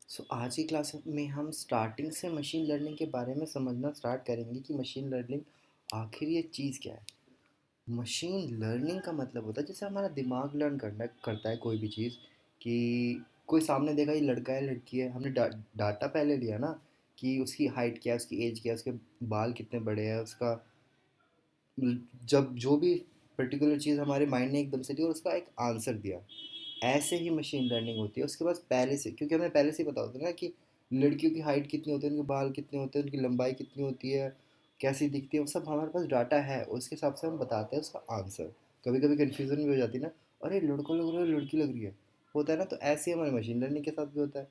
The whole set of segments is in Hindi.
आज की क्लास में हम स्टार्टिंग से मशीन लर्निंग के बारे में समझना स्टार्ट करेंगे कि मशीन लर्निंग आखिर ये चीज़ क्या है। मशीन लर्निंग का मतलब होता है जैसे हमारा दिमाग लर्न करना करता है कोई भी चीज़ कि कोई सामने देखा ये लड़का है लड़की है, हमने डाटा पहले लिया ना कि उसकी हाइट क्या है, उसकी एज क्या है, उसके बाल कितने बड़े हैं, उसका जब जो भी पर्टिकुलर चीज़ हमारे माइंड ने एकदम से ली और उसका एक आंसर दिया। ऐसे ही मशीन लर्निंग होती है। उसके पास पहले से, क्योंकि हमें पहले से ही पता होता है ना कि लड़कियों की हाइट कितनी होती है, उनके बाल कितने होते हैं, उनकी लंबाई कितनी होती है, कैसी दिखती है, वो सब हमारे पास डाटा है। उसके हिसाब से हम बताते हैं उसका आंसर। कभी कभी कन्फ्यूज़न भी हो जाती है ना, अरे लड़का लग रहा है लड़की लग रही है, होता है ना। तो ऐसे ही हमारे मशीन लर्निंग के साथ भी होता है।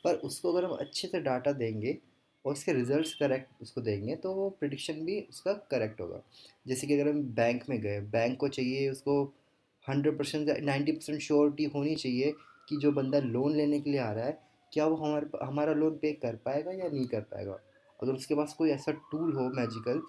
पर उसको अगर हम अच्छे से डाटा देंगे और उसके रिजल्ट्स करेक्ट उसको देंगे तो वो प्रिडिक्शन भी उसका करेक्ट होगा। जैसे कि अगर हम बैंक में गए, बैंक को चाहिए उसको 100% या 90% श्योरिटी होनी चाहिए कि जो बंदा लोन लेने के लिए आ रहा है, क्या वो हमारा लोन पे कर पाएगा या नहीं कर पाएगा। अगर उसके पास कोई ऐसा टूल हो मैजिकल,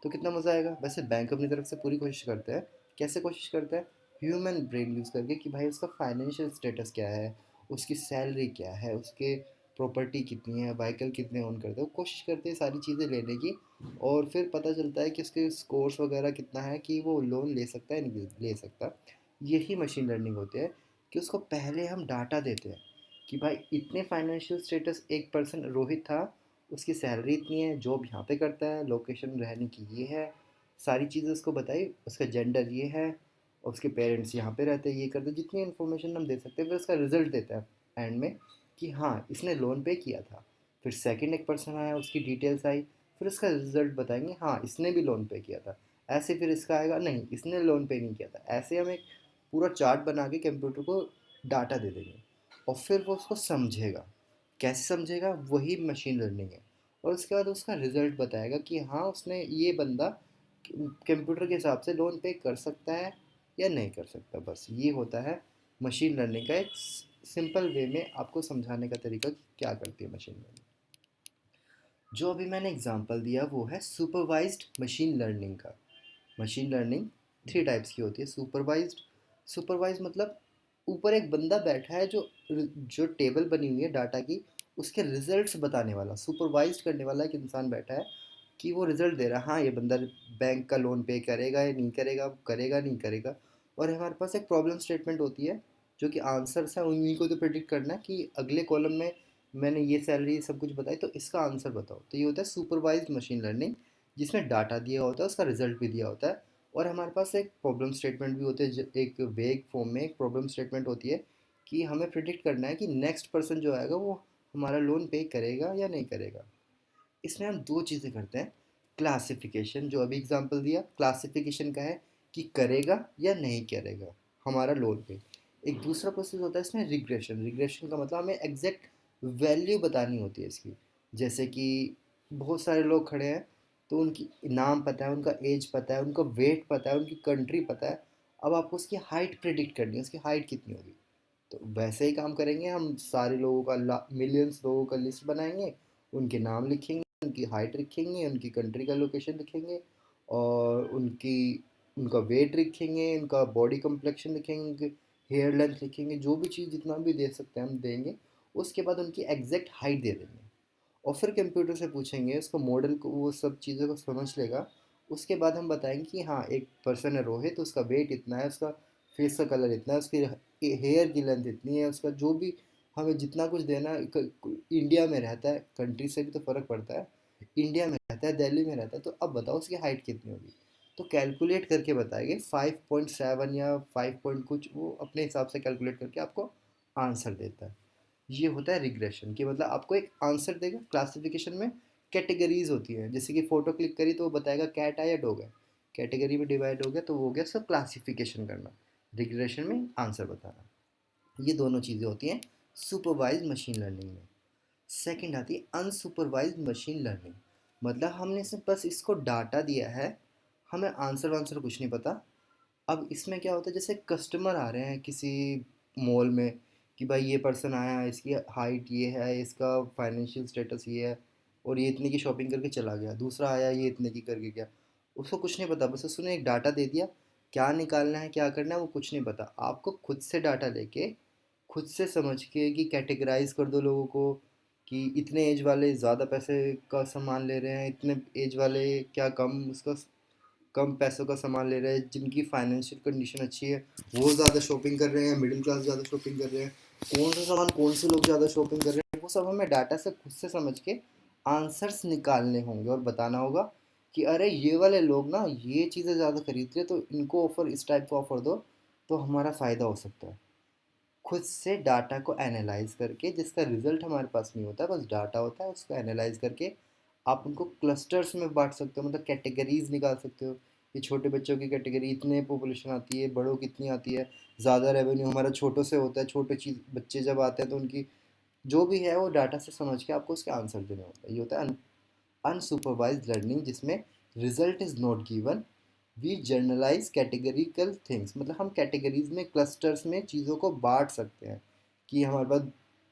तो कितना मज़ा आएगा। वैसे बैंक अपनी तरफ से पूरी कोशिश करते हैं। कैसे कोशिश करते हैं? ह्यूमन ब्रेन यूज़ करके कि भाई उसका फाइनेंशियल स्टेटस क्या है, उसकी सैलरी क्या है, उसके प्रॉपर्टी कितनी है, व्हीकल कितने ओन करते हैं, वो कोशिश करते हैं सारी चीज़ें लेने की। और फिर पता चलता है कि उसके स्कोर्स वगैरह कितना है कि वो लोन ले सकता है नहीं ले सकता। यही मशीन लर्निंग होती है कि उसको पहले हम डाटा देते हैं कि भाई इतने फाइनेंशियल स्टेटस एक पर्सन रोहित था, उसकी सैलरी इतनी है, जॉब यहाँ पे करता है, लोकेशन रहने की ये है, सारी चीज़ें उसको बताई, उसका जेंडर ये है, और उसके पेरेंट्स यहाँ पे रहते हैं, ये करते हैं, जितनी इन्फॉर्मेशन हम दे सकते हैं। फिर उसका रिजल्ट देता है एंड में कि हाँ इसने लोन पे किया था। फिर सेकंड एक पर्सन आया, उसकी डिटेल्स आई, फिर उसका रिजल्ट बताएंगे हाँ इसने भी लोन पे किया था। ऐसे फिर इसका आएगा नहीं इसने लोन पे नहीं किया था। ऐसे हम एक पूरा चार्ट बना के कंप्यूटर को डाटा दे देंगे और फिर वो उसको समझेगा। कैसे समझेगा? वही मशीन लर्निंग है। और उसके बाद उसका रिजल्ट बताएगा कि हाँ उसने ये बंदा कंप्यूटर के हिसाब से लोन पे कर सकता है या नहीं कर सकता। बस ये होता है मशीन लर्निंग का एक सिंपल वे में आपको समझाने का तरीका कि क्या करती है मशीन लर्निंग। जो अभी मैंने एग्जांपल दिया वो है सुपरवाइज्ड मशीन लर्निंग का। मशीन लर्निंग थ्री टाइप्स की होती है। सुपरवाइज्ड, सुपरवाइज मतलब ऊपर एक बंदा बैठा है जो जो टेबल बनी हुई है डाटा की, उसके रिजल्ट्स बताने वाला, सुपरवाइज करने वाला एक इंसान बैठा है कि वो रिजल्ट दे रहा है हाँ ये बंदा बैंक का लोन पे करेगा या नहीं करेगा, करेगा नहीं करेगा। और हमारे पास एक प्रॉब्लम स्टेटमेंट होती है जो कि आंसर्स है, उन्हीं को तो प्रिडिक्ट करना है कि अगले कॉलम में मैंने ये सैलरी सब कुछ बताई तो इसका आंसर बताओ। तो ये होता है सुपरवाइज मशीन लर्निंग, जिसमें डाटा दिया होता है, उसका रिजल्ट भी दिया होता है। और हमारे पास एक प्रॉब्लम स्टेटमेंट भी होते हैं, एक वेग फॉर्म में एक प्रॉब्लम स्टेटमेंट होती है कि हमें प्रिडिक्ट करना है कि नेक्स्ट पर्सन जो आएगा वो हमारा लोन पे करेगा या नहीं करेगा। इसमें हम दो चीज़ें करते हैं। क्लासिफिकेशन, जो अभी एग्जांपल दिया, क्लासिफिकेशन का है कि करेगा या नहीं करेगा हमारा लोन पे। एक दूसरा प्रोसेस होता है इसमें रिग्रेशन। रिग्रेशन का मतलब हमें एग्जैक्ट वैल्यू बतानी होती है इसकी। जैसे कि बहुत सारे लोग खड़े हैं तो उनकी नाम पता है, उनका एज पता है, उनका वेट पता है, उनकी कंट्री पता है। अब आपको उसकी हाइट प्रिडिक्ट करनी है, उसकी हाइट कितनी होगी। तो वैसे ही काम करेंगे हम, सारे लोगों का मिलियंस लोगों का लिस्ट बनाएंगे, उनके नाम लिखेंगे, उनकी हाइट लिखेंगे, उनकी कंट्री का लोकेशन लिखेंगे, और उनकी उनका वेट लिखेंगे, उनका बॉडी कम्प्लेक्शन लिखेंगे, उनके हेयर लेंथ लिखेंगे, जो भी चीज़ जितना भी दे सकते हैं हम देंगे। उसके बाद उनकी एग्जैक्ट हाइट दे देंगे और फिर कंप्यूटर से पूछेंगे, उसको मॉडल को वो सब चीज़ों को समझ लेगा। उसके बाद हम बताएंगे कि हाँ एक पर्सन है रोहित, उसका वेट इतना है, उसका फेस का कलर इतना है, उसकी हेयर की लेंथ इतनी है, उसका जो भी हमें जितना कुछ देना है। इंडिया में रहता है, कंट्री से भी तो फ़र्क पड़ता है। इंडिया में रहता है, दिल्ली में रहता है, तो अब बताओ उसकी हाइट कितनी होगी। तो कैलकुलेट करके बताएंगे 5.7 या 5 पॉइंट कुछ, वो अपने हिसाब से कैलकुलेट करके आपको आंसर देता है। ये होता है रिग्रेशन, कि मतलब आपको एक आंसर देगा। क्लासिफिकेशन में कैटेगरीज होती है, जैसे कि फ़ोटो क्लिक करी तो वो बताएगा कैट है या डॉग है। कैटेगरी में डिवाइड हो गया तो वो हो गया सब क्लासिफिकेशन करना। रिग्रेशन में आंसर बताना। ये दोनों चीज़ें होती हैं सुपरवाइज मशीन लर्निंग में। सेकंड आती है अनसुपरवाइज मशीन लर्निंग। मतलब हमने सिर्फ बस इसको डाटा दिया है, हमें आंसर वांसर कुछ नहीं पता। अब इसमें क्या होता है, जैसे कस्टमर आ रहे हैं किसी मॉल में कि भाई ये पर्सन आया, इसकी हाइट ये है, इसका फाइनेंशियल स्टेटस ये है, और ये इतने की शॉपिंग करके चला गया। दूसरा आया, ये इतने की करके गया। उसको कुछ नहीं पता, बस उसने एक डाटा दे दिया। क्या निकालना है क्या करना है वो कुछ नहीं पता। आपको खुद से डाटा लेके, खुद से समझ के कि कैटेगराइज कर दो लोगों को, कि इतने एज वाले ज़्यादा पैसे का सामान ले रहे हैं, इतने एज वाले क्या कम उसका कम पैसों का सामान ले रहे हैं। जिनकी फाइनेंशियल कंडीशन अच्छी है वो ज़्यादा शॉपिंग कर रहे हैं, मिडिल क्लास ज़्यादा शॉपिंग कर रहे हैं। कौन सा सामान कौन से लोग ज़्यादा शॉपिंग कर रहे हैं वो सब हमें डाटा से खुद से समझ के आंसर्स निकालने होंगे और बताना होगा कि अरे ये वाले लोग ना ये चीज़ें ज़्यादा खरीद रहे हैं, तो इनको ऑफ़र इस टाइप का ऑफ़र दो तो हमारा फ़ायदा हो सकता है। खुद से डाटा को एनालाइज करके, जिसका रिजल्ट हमारे पास नहीं होता, बस डाटा होता है, उसको एनालाइज करके आप उनको क्लस्टर्स में बांट सकते हो, मतलब कैटेगरीज निकाल सकते हो कि छोटे बच्चों की कैटेगरी इतने पॉपुलेशन आती है, बड़ों कितनी आती है, ज़्यादा रेवेन्यू हमारा छोटों से होता है, छोटे चीज़ बच्चे जब आते हैं तो उनकी जो भी है वो डाटा से समझ के आपको उसके आंसर देने होता है। ये होता है अनसुपरवाइज्ड लर्निंग, जिसमें result is not given, we generalize categorical things, मतलब हम कैटेगरीज में क्लस्टर्स में चीज़ों को बांट सकते हैं कि हमारे पास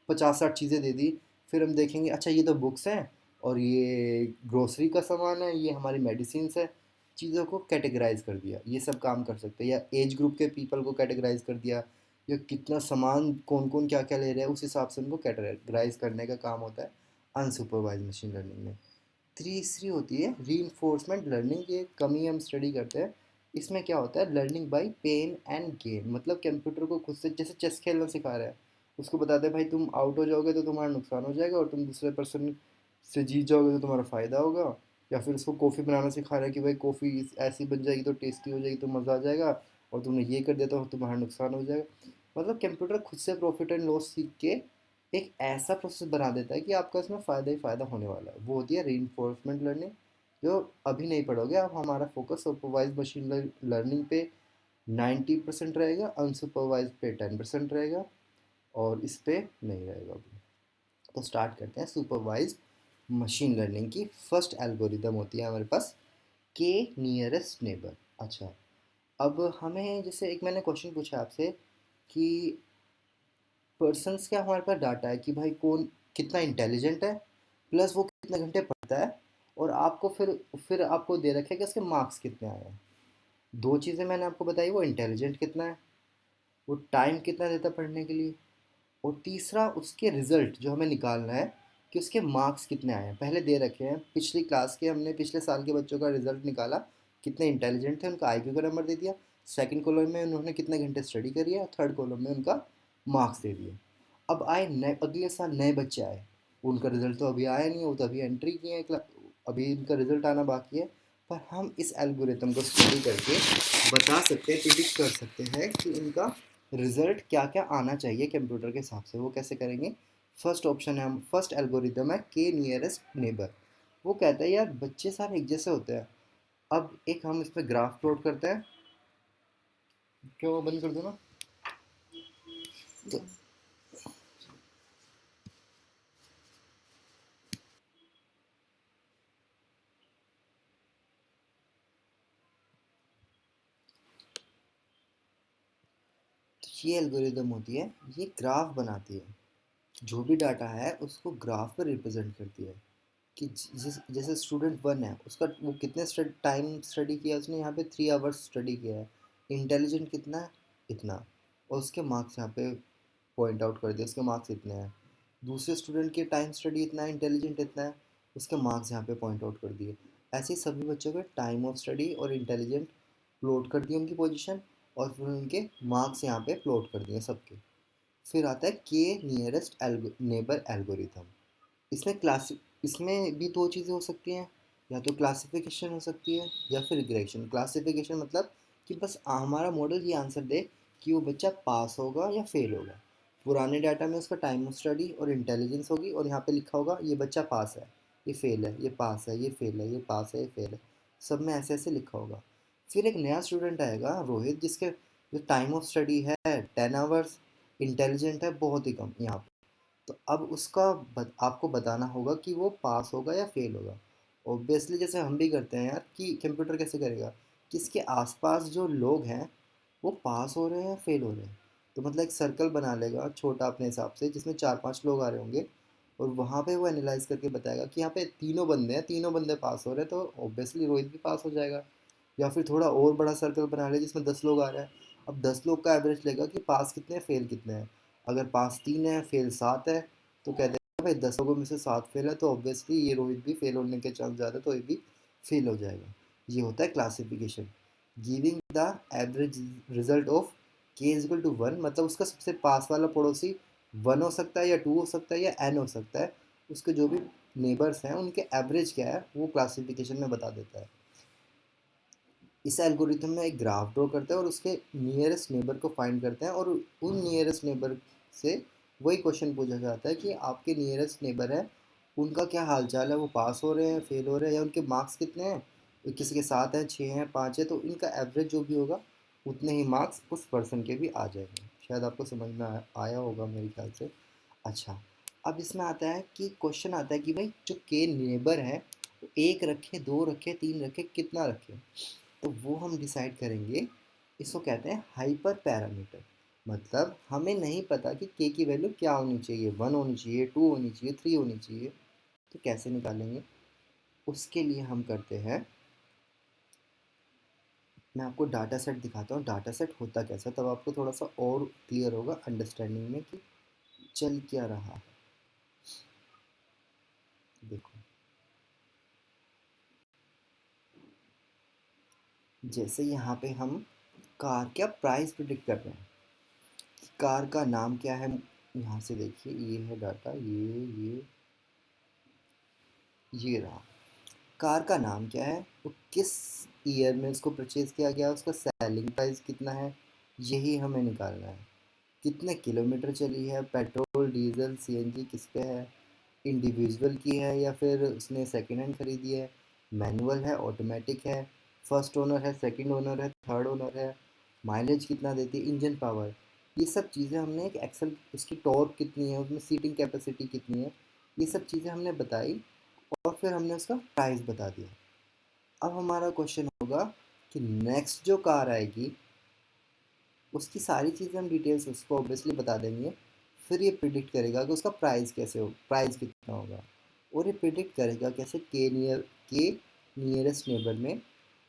50-60 चीज़ें दे दी, फिर हम देखेंगे अच्छा ये तो बुक्स हैं और ये ग्रोसरी का सामान है, ये हमारी मेडिसिन है। चीज़ों को कैटेगराइज कर दिया, ये सब काम कर सकते हैं। या एज ग्रुप के पीपल को कैटेगराइज कर दिया, या कितना सामान कौन कौन क्या क्या ले रहे हैं उस हिसाब से उनको कैटेगराइज करने का काम होता है अनसुपरवाइज मशीन लर्निंग में। तीसरी होती है रीइंफोर्समेंट लर्निंग, ये कम ही हम स्टडी करते हैं। इसमें क्या होता है, learning by pain and gain, मतलब कंप्यूटर को खुद से जैसे चेस खेलना सिखा रहा है, उसको बताते हैं भाई तुम आउट हो जाओगे तो तुम्हारा नुकसान हो जाएगा और तुम दूसरे पर्सन से जीत जाओगे तो तुम्हारा फ़ायदा होगा। या फिर उसको कॉफ़ी बनाना सिखा रहा है कि भाई कॉफ़ी ऐसी बन जाएगी तो टेस्टी हो जाएगी तो मज़ा आ जाएगा, और तुमने ये कर दिया तो तुम्हारा नुकसान हो जाएगा। मतलब कंप्यूटर खुद से प्रॉफिट एंड लॉस सीख के एक ऐसा प्रोसेस बना देता है कि आपका इसमें फ़ायदा ही फ़ायदा होने वाला है। वो होती है रीइंफोर्समेंट लर्निंग, जो अभी नहीं पढ़ोगे आप। हमारा फोकस सुपरवाइज मशीन लर्निंग पे 90% रहेगा, अनसुपरवाइज पे 10% रहेगा, और इस पे नहीं रहेगा अभी। तो स्टार्ट करते हैं सुपरवाइज मशीन लर्निंग की। फर्स्ट एल्गोरिदम होती है हमारे पास के नियरेस्ट नेबर। अच्छा, अब हमें जैसे एक मैंने क्वेश्चन पूछा आपसे कि पर्सन्स का हमारे पास डाटा है कि भाई कौन कितना इंटेलिजेंट है, प्लस वो कितने घंटे पढ़ता है, और आपको फिर आपको दे रखे कि उसके मार्क्स कितने आए हैं। दो चीज़ें मैंने आपको बताई, वो इंटेलिजेंट कितना है, वो टाइम कितना देता है पढ़ने के लिए, और तीसरा उसके रिजल्ट जो हमें निकालना है कि उसके मार्क्स कितने आए हैं। पहले दे रखे हैं पिछली क्लास के, हमने पिछले साल के बच्चों का रिजल्ट निकाला, कितने इंटेलिजेंट थे, उनका आईक्यू का नंबर दे दिया। सेकंड कॉलम में उन्होंने कितने घंटे स्टडी करी है, थर्ड कॉलम में उनका मार्क्स दे दिए। अब आए नए, अगले साल नए बच्चे आए, उनका रिजल्ट तो अभी आया नहीं है, वो तो अभी एंट्री किए हैं, अभी इनका रिजल्ट आना बाकी है। पर हम इस एल्गोरिथम को स्टडी करके बता सकते हैं, प्रिडिक्ट कर सकते हैं कि इनका रिजल्ट क्या क्या आना चाहिए कंप्यूटर के हिसाब से। वो कैसे करेंगे, फर्स्ट ऑप्शन है, हम फर्स्ट एल्गोरिदम है के नियरेस्ट नेबर। वो कहता है यार बच्चे सारे एक जैसे होते हैं। अब एक हम इसमें ग्राफ प्लॉट करते हैं, क्यों बंद कर दो ना। तो ये एल्गोरिदम होती है, ये ग्राफ बनाती है, जो भी डाटा है उसको ग्राफ पर रिप्रेजेंट करती है कि जैसे स्टूडेंट वन है, उसका वो कितने टाइम स्टडी किया उसने, यहाँ पे 3 आवर्स स्टडी किया है। इंटेलिजेंट कितना है, इतना, और उसके मार्क्स यहाँ पे पॉइंट आउट कर दिया, उसके मार्क्स इतने हैं। दूसरे स्टूडेंट के टाइम स्टडी इतना है, इंटेलिजेंट इतना है, उसके मार्क्स यहाँ पे पॉइंट आउट कर दिए। ऐसे ही सभी बच्चों के टाइम ऑफ स्टडी और इंटेलिजेंट प्लॉट कर दिए उनकी पोजीशन, और फिर उनके मार्क्स यहाँ पे प्लॉट कर दिए सबके। फिर आता है के नियरेस्ट नेबर एल्गोरिथम। इसमें इसमें भी दो चीज़ें हो सकती हैं, या तो क्लासिफिकेशन हो सकती है या फिर रिग्रेशन। क्लासिफिकेशन मतलब कि बस हमारा मॉडल ये आंसर दे कि वो बच्चा पास होगा या फेल होगा। पुराने डाटा में उसका टाइम ऑफ स्टडी और इंटेलिजेंस होगी, और यहाँ पे लिखा होगा ये बच्चा पास है, ये फेल है, ये पास है, ये फेल है, ये पास है, ये फेल है, सब में ऐसे ऐसे लिखा होगा। फिर एक नया स्टूडेंट आएगा रोहित, जिसके जो टाइम ऑफ स्टडी है 10 आवर्स, इंटेलिजेंट है बहुत ही कम यहाँ पे। तो अब उसका आपको बताना होगा कि वो पास होगा या फेल होगा। ऑब्वियसली जैसे हम भी करते हैं यार, कि कंप्यूटर कैसे करेगा कि इसके आसपास जो लोग हैं वो पास हो रहे हैं या फेल हो रहे हैं। तो मतलब एक सर्कल बना लेगा छोटा अपने हिसाब से, जिसमें 4-5 लोग आ रहे होंगे, और वहाँ पे वो एनालाइज करके बताएगा कि यहाँ पे तीनों बंदे हैं, तीनों बंदे पास हो रहे हैं, तो ऑब्वियसली रोहित भी पास हो जाएगा। या फिर थोड़ा और बड़ा सर्कल बना ले जिसमें 10 लोग आ रहे हैं, अब 10 लोग का एवरेज लेगा कि पास कितने हैं फेल कितने हैं। अगर पास 3 है फेल 7 है, तो कह देगा भाई 10 लोगों में से 7 फेल है तो ऑब्वियसली ये रोहित भी फेल होने के चांस ज़्यादा है, तो ये भी फेल हो जाएगा। ये होता है classification. Giving the average result of के इज इक्वल टू 1, मतलब उसका सबसे पास वाला पड़ोसी 1 हो सकता है या 2 हो सकता है या n हो सकता है। उसके जो भी नेबर्स हैं उनके एवरेज क्या है वो क्लासिफिकेशन में बता देता है। इस एल्गोरिथम में एक ग्राफ ड्रॉ करते हैं और उसके नियरेस्ट नेबर को फाइंड करते हैं, और उन नियरेस्ट नेबर से वही क्वेश्चन पूछा जाता है कि आपके नियरेस्ट नेबर है उनका क्या हालचाल है, वो पास हो रहे हैं, फेल हो रहे हैं, या उनके मार्क्स कितने हैं, किसी के 7 हैं, 6 हैं, 5 है, तो इनका एवरेज जो भी होगा उतने ही मार्क्स उस पर्सन के भी आ जाएंगे। शायद आपको समझ में आया होगा मेरे ख्याल से। अच्छा, अब इसमें आता है कि क्वेश्चन आता है कि भाई जो के नेबर है एक रखे, दो रखे, तीन रखे, कितना रखे, तो वो हम डिसाइड करेंगे। इसको कहते हैं हाइपर पैरामीटर। मतलब हमें नहीं पता कि के की वैल्यू क्या होनी चाहिए, 1 होनी चाहिए, 2 होनी चाहिए, 3 होनी चाहिए, तो कैसे निकालेंगे। उसके लिए हम करते हैं, मैं आपको डाटा सेट दिखाता हूँ डाटा सेट होता कैसा, तब आपको थोड़ा सा और क्लियर होगा अंडरस्टैंडिंग में कि चल क्या रहा है। देखो, जैसे यहाँ पे हम कार का प्राइस प्रिडिक्ट कर रहे हैं, कार का नाम क्या है। यहाँ से देखिए, ये है डाटा, ये रहा। कार का नाम क्या है, वो किस ईयर में उसको परचेज़ किया गया, उसका सेलिंग प्राइस कितना है, यही हमें निकालना है। कितने किलोमीटर चली है, पेट्रोल, डीजल, सीएनजी किस पे है, इंडिविजुअल की है या फिर उसने सेकंड हैंड खरीदी है, मैनुअल है, ऑटोमेटिक है, फर्स्ट ओनर है, सेकंड ओनर है, थर्ड ओनर है, माइलेज कितना देती है, इंजन पावर, ये सब चीज़ें हमने एक एक्सेल, उसकी टॉर्क कितनी है, उसमें सीटिंग कैपेसिटी कितनी है, ये सब चीज़ें हमने बताई, और फिर हमने उसका प्राइस बता दिया। अब हमारा क्वेश्चन होगा कि नेक्स्ट जो कार आएगी उसकी सारी चीज़ें हम डिटेल्स उसको ऑब्वियसली बता देंगे। फिर ये प्रिडिक्ट करेगा कि उसका प्राइस कैसे हो, प्राइस कितना होगा, और ये प्रिडिक्ट करेगा कैसे, के नियरेस्ट नेबर में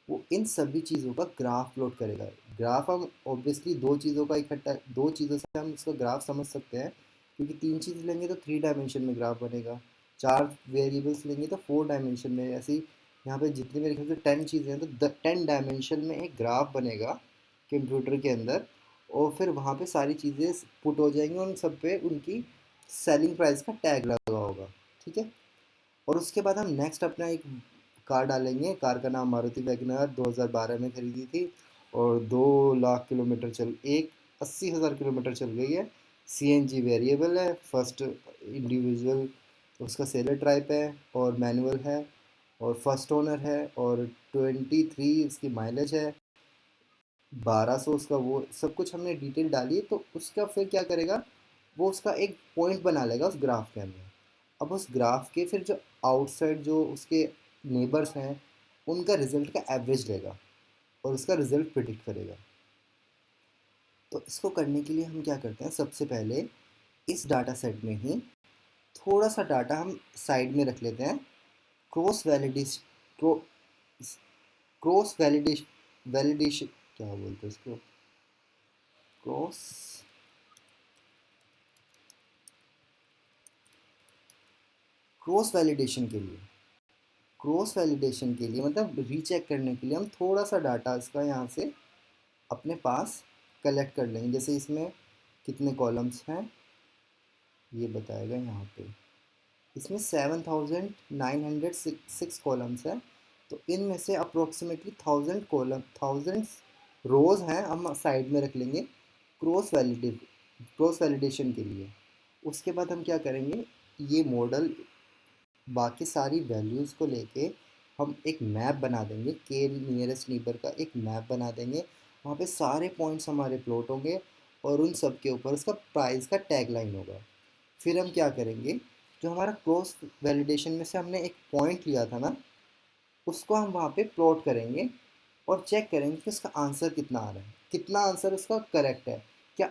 वो इन सभी चीज़ों का ग्राफ प्लॉट करेगा। ग्राफ हम ऑब्वियसली दो चीज़ों का इकट्ठा, दो चीज़ों से हम इसका ग्राफ समझ सकते हैं, क्योंकि तीन चीज़ लेंगे तो 3 डायमेंशन में ग्राफ बनेगा, चार वेरिएबल्स लेंगे तो 4 डायमेंशन में, ऐसे ही यहाँ पे जितनी मेरे ख्याल से 10 चीज़ें हैं तो 10 डायमेंशन में एक ग्राफ बनेगा कंप्यूटर के अंदर, और फिर वहाँ पे सारी चीज़ें पुट हो जाएंगी, उन सब पे उनकी सेलिंग प्राइस का टैग लगा होगा। ठीक है, और उसके बाद हम नेक्स्ट अपना एक कार डालेंगे। कार का नाम मारुति वैगनर 2012 में खरीदी थी, और 2 लाख किलोमीटर चल, एक 80,000 किलोमीटर चल गई है। सीएनजी वेरिएबल है, फर्स्ट इंडिविजुअल उसका सेलर टाइप है, और मैनुअल है, और फर्स्ट ओनर है, और 23 उसकी माइलेज है, 1200 उसका, वो सब कुछ हमने डिटेल डाली। तो उसका फिर क्या करेगा, वो उसका एक पॉइंट बना लेगा उस ग्राफ के अंदर। अब उस ग्राफ के फिर जो आउटसाइड जो उसके नेबर्स हैं उनका रिजल्ट का एवरेज लेगा और उसका रिजल्ट प्रिडिक्ट करेगा। तो इसको करने के लिए हम क्या करते हैं, सबसे पहले इस डाटा सेट में ही थोड़ा सा डाटा हम साइड में रख लेते हैं। Cross validation, cross validation, validation क्या बोलते हैं इसको, क्रॉस क्रॉस वैलिडेशन के लिए, क्रॉस वैलिडेशन के लिए मतलब रीचेक करने के लिए हम थोड़ा सा डाटा इसका यहाँ से अपने पास कलेक्ट कर लेंगे। जैसे इसमें कितने कॉलम्स हैं ये बताएगा यहाँ पे, इसमें 7,906 कॉलम्स हैं, तो इनमें से अप्रोक्सीमेटली 1000 रोज़ हैं, हम साइड में रख लेंगे क्रॉस वैलिडेशन के लिए। उसके बाद हम क्या करेंगे, ये मॉडल बाकी सारी वैल्यूज़ को लेके हम एक मैप बना देंगे, के नियरेस्ट नीबर का एक मैप बना देंगे। वहाँ पे सारे पॉइंट्स हमारे प्लॉट होंगे और उन सब के ऊपर उसका प्राइस का टैग लाइन होगा। फिर हम क्या करेंगे, जो हमारा क्रॉस वैलिडेशन में से हमने एक पॉइंट लिया था ना, उसको हम वहाँ पे प्लॉट करेंगे और चेक करेंगे कि उसका आंसर कितना आ रहा है, कितना आंसर उसका करेक्ट है। क्या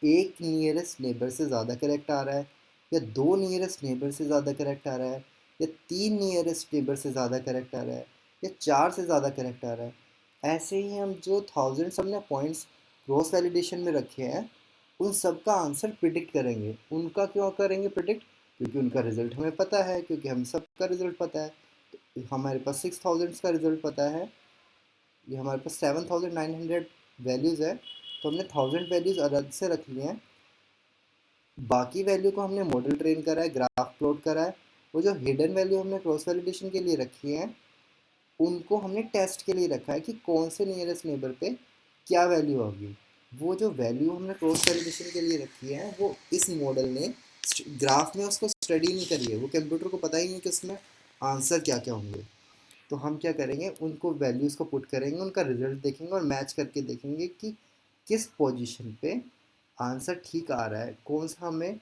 एक नियरेस्ट नेबर से ज़्यादा करेक्ट आ रहा है, या दो नियरेस्ट नेबर से ज़्यादा करेक्ट आ रहा है, या तीन नियरेस्ट नेबर से ज़्यादा करेक्ट आ रहा है, या चार से ज़्यादा करेक्ट आ रहा है। ऐसे ही हम जो थाउजेंड्स हमने पॉइंट्स क्रॉस वैलिडेशन में रखे हैं उन सब का आंसर प्रिडिक्ट करेंगे। उनका क्यों करेंगे प्रिडिक्ट, क्योंकि उनका रिज़ल्ट हमें पता है, क्योंकि हम सबका रिज़ल्ट पता है। तो हमारे पास 6000 का रिज़ल्ट पता है, ये हमारे पास 7900 वैल्यूज़ है, तो हमने 1000 वैल्यूज़ अलग से रख लिए हैं। बाकी वैल्यू को हमने मॉडल ट्रेन करा है, ग्राफ प्लॉट करा है। वो जो हिडन वैल्यू हमने क्रॉस वैलिडेशन के लिए रखी है, उनको हमने टेस्ट के लिए रखा है कि कौन से नियरेस्ट नेबर पे क्या वैल्यू होगी। वो जो वैल्यू हमने क्रॉस वैलिडेशन के लिए रखी है, वो इस मॉडल ने ग्राफ में उसको स्टडी नहीं करी है। वो कंप्यूटर को पता ही नहीं कि उसमें आंसर क्या क्या होंगे। तो हम क्या करेंगे, उनको वैल्यूज़ को पुट करेंगे, उनका रिजल्ट देखेंगे और मैच करके देखेंगे कि किस पोजीशन पे आंसर ठीक आ रहा है, कौन सा हमें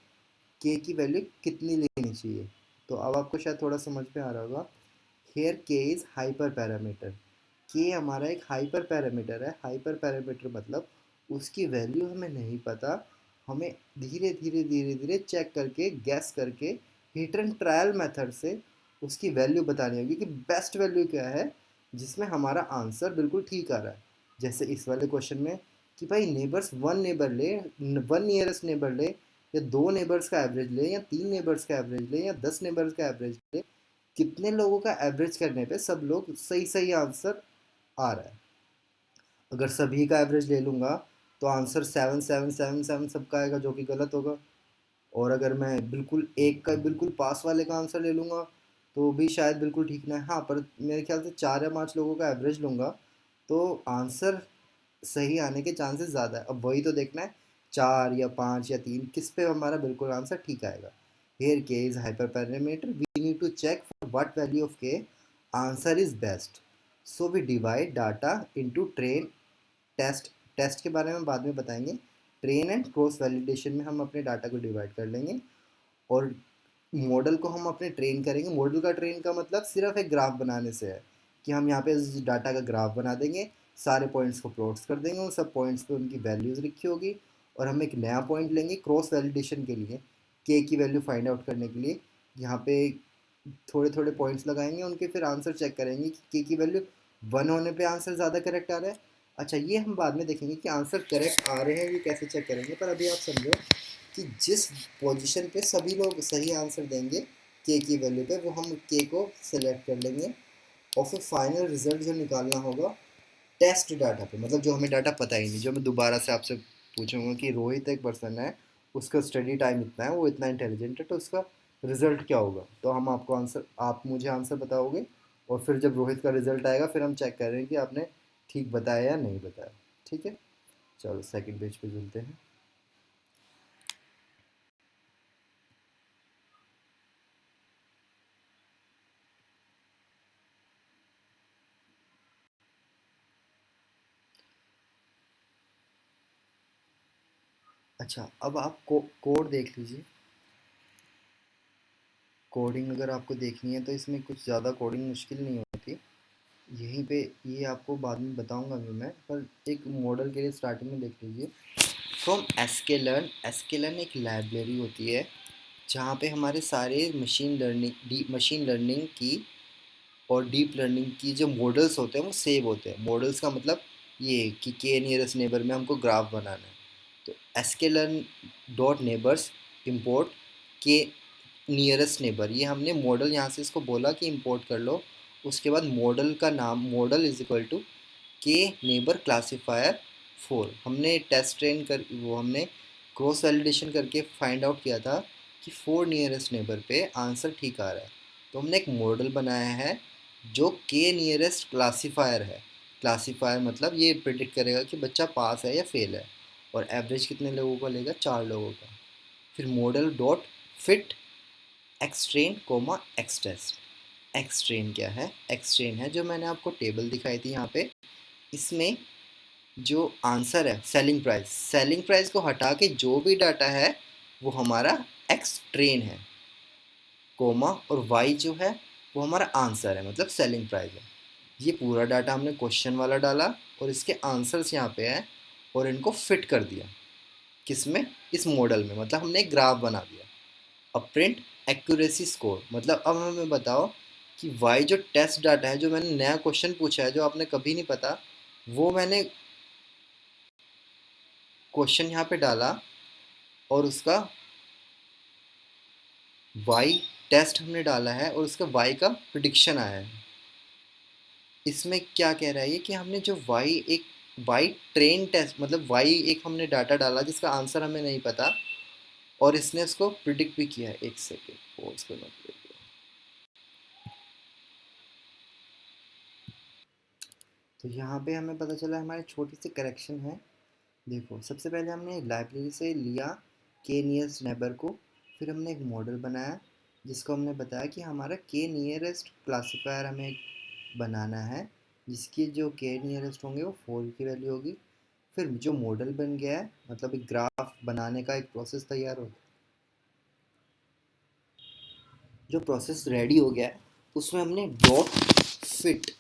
के की वैल्यू कितनी लेनी चाहिए। तो अब आपको शायद थोड़ा समझ में आ रहा होगा। हेयर के इज़ हाइपर पैरामीटर। के हमारा एक हाइपर पैरामीटर है। हाइपर पैरामीटर मतलब उसकी वैल्यू हमें नहीं पता, हमें धीरे धीरे धीरे धीरे चेक करके, गैस करके, हिट एंड ट्रायल मेथड से उसकी वैल्यू बतानी होगी कि बेस्ट वैल्यू क्या है जिसमें हमारा आंसर बिल्कुल ठीक आ रहा है। जैसे इस वाले क्वेश्चन में कि भाई नेबर्स, वन नेबर ले, वन नियरेस्ट नेबर ले, या दो नेबर्स का एवरेज ले, या तीन नेबर्स का एवरेज ले, या 10 नेबर्स का एवरेज ले, कितने लोगों का एवरेज करने पे सब लोग सही सही आंसर आ रहा है। अगर सभी का एवरेज ले लूँगा तो आंसर 7777 सबका आएगा, जो कि गलत होगा। और अगर मैं बिल्कुल एक का बिल्कुल पास वाले का आंसर ले लूँगा तो भी शायद बिल्कुल ठीक ना है। हाँ, पर मेरे ख्याल से 4 या 5 लोगों का एवरेज लूँगा तो आंसर सही आने के चांसेस ज़्यादा है। अब वही तो देखना है, 4 या 5 या 3 किस पे हमारा बिल्कुल आंसर ठीक आएगा। Here k is hyper parameter, we need to check for what value of k answer is best. So we divide data into train, test. Test के बारे में बाद में बताएंगे। ट्रेन एंड क्रॉस वैलिडेशन में हम अपने डाटा को डिवाइड कर लेंगे, और मॉडल को हम अपने ट्रेन करेंगे। मॉडल का ट्रेन का मतलब सिर्फ एक ग्राफ बनाने से है कि हम यहाँ पे डाटा का ग्राफ बना देंगे, सारे पॉइंट्स को प्लॉट्स कर देंगे, उन सब पॉइंट्स पे उनकी वैल्यूज़ लिखी होगी, और हम एक नया पॉइंट लेंगे क्रॉस वैलिडेशन के लिए, के की वैल्यू फाइंड आउट करने के लिए। यहाँ पे थोड़े थोड़े पॉइंट्स लगाएंगे, उनके फिर आंसर चेक करेंगे कि के की वैल्यू 1 होने पे आंसर ज़्यादा करेक्ट आ रहा है। अच्छा, ये हम बाद में देखेंगे कि आंसर करेक्ट आ रहे हैं ये कैसे चेक करेंगे, पर अभी आप समझो कि जिस पोजीशन पे सभी लोग सही आंसर देंगे के की वैल्यू पे, वो हम के को सिलेक्ट कर लेंगे, और फिर फाइनल रिजल्ट जो निकालना होगा टेस्ट डाटा पे, मतलब जो हमें डाटा पता ही नहीं, जो मैं दोबारा से आपसे पूछूंगा कि रोहित एक पर्सन है, उसका स्टडी टाइम इतना है, वो इतना इंटेलिजेंट है, तो उसका रिजल्ट क्या होगा। तो हम आपको आंसर, आप मुझे आंसर बताओगे, और फिर जब रोहित का रिजल्ट आएगा फिर हम चेक करेंगे कि आपने ठीक बताया या नहीं बताया। ठीक है, चलो सेकंड पेज पे चलते हैं। अच्छा, अब आप कोड देख लीजिए। कोडिंग अगर आपको देखनी है तो इसमें कुछ ज़्यादा कोडिंग मुश्किल नहीं होती। यहीं पे ये आपको बाद में बताऊंगा भी मैं, पर एक मॉडल के लिए स्टार्टिंग में देख लीजिए। फ्रॉम एसकेलर्न, एसकेलर्न एक लाइब्रेरी होती है जहाँ पे हमारे सारे मशीन लर्निंग की और डीप लर्निंग की जो मॉडल्स होते हैं वो सेव होते हैं। मॉडल्स का मतलब ये कि के नियरेस्ट नेबर में हमको ग्राफ बनाना है, तो एसकेलर्न डॉट नेबर्स इम्पोर्ट के नियरेस्ट नेबर, ये हमने मॉडल यहाँ से इसको बोला कि इंपोर्ट कर लो। उसके बाद मॉडल का नाम, मॉडल इज इक्वल टू के नेबर क्लासीफायर 4। हमने टेस्ट ट्रेन कर, वो हमने क्रॉस वैलिडेशन करके फाइंड आउट किया था कि 4 नियरेस्ट नेबर पे आंसर ठीक आ रहा है। तो हमने एक मॉडल बनाया है जो के नियरेस्ट क्लासीफायर है। क्लासीफायर मतलब ये प्रिडिक्ट करेगा कि बच्चा पास है या फेल है, और एवरेज कितने लोगों का लेगा, 4 लोगों का। फिर model dot fit x train comma x test. X train क्या है, एक्सट्रेन है जो मैंने आपको टेबल दिखाई थी यहाँ पे, इसमें जो आंसर है सेलिंग प्राइस, सेलिंग प्राइस को हटा के जो भी डाटा है वो हमारा एक्सट्रेन है, कोमा, और वाई जो है वो हमारा आंसर है, मतलब सेलिंग प्राइस है। ये पूरा डाटा हमने क्वेश्चन वाला डाला और इसके आंसर्स यहाँ पे है, और इनको फिट कर दिया किसमें, इस मॉडल में, मतलब हमने एक ग्राफ बना दिया। अब प्रिंट एक्यूरेसी स्कोर, मतलब अब हमें बताओ कि वाई जो टेस्ट डाटा है, जो मैंने नया क्वेश्चन पूछा है जो आपने कभी नहीं पता, वो मैंने क्वेश्चन यहाँ पे डाला और उसका वाई टेस्ट हमने डाला है और उसका वाई का प्रिडिक्शन आया है। इसमें क्या कह रहा है ये कि हमने जो वाई ट्रेन टेस्ट मतलब वाई एक हमने डाटा डाला जिसका आंसर हमें नहीं पता और इसने उसको प्रिडिक्ट भी किया है। एक सेकेंड पोज करना पड़ेगा। तो यहाँ पे हमें पता चला हमारी छोटी सी करेक्शन है। देखो सबसे पहले हमने लाइब्रेरी से लिया के नियरेस्ट नेबर को, फिर हमने एक मॉडल बनाया जिसको हमने बताया कि हमारा के नियरेस्ट क्लासिफायर हमें बनाना है जिसकी जो के नियरेस्ट होंगे वो 4 की वैल्यू होगी। फिर जो मॉडल बन गया है मतलब एक ग्राफ बनाने का एक प्रोसेस तैयार हो, जो प्रोसेस रेडी हो गया है उसमें हमने डॉट फिट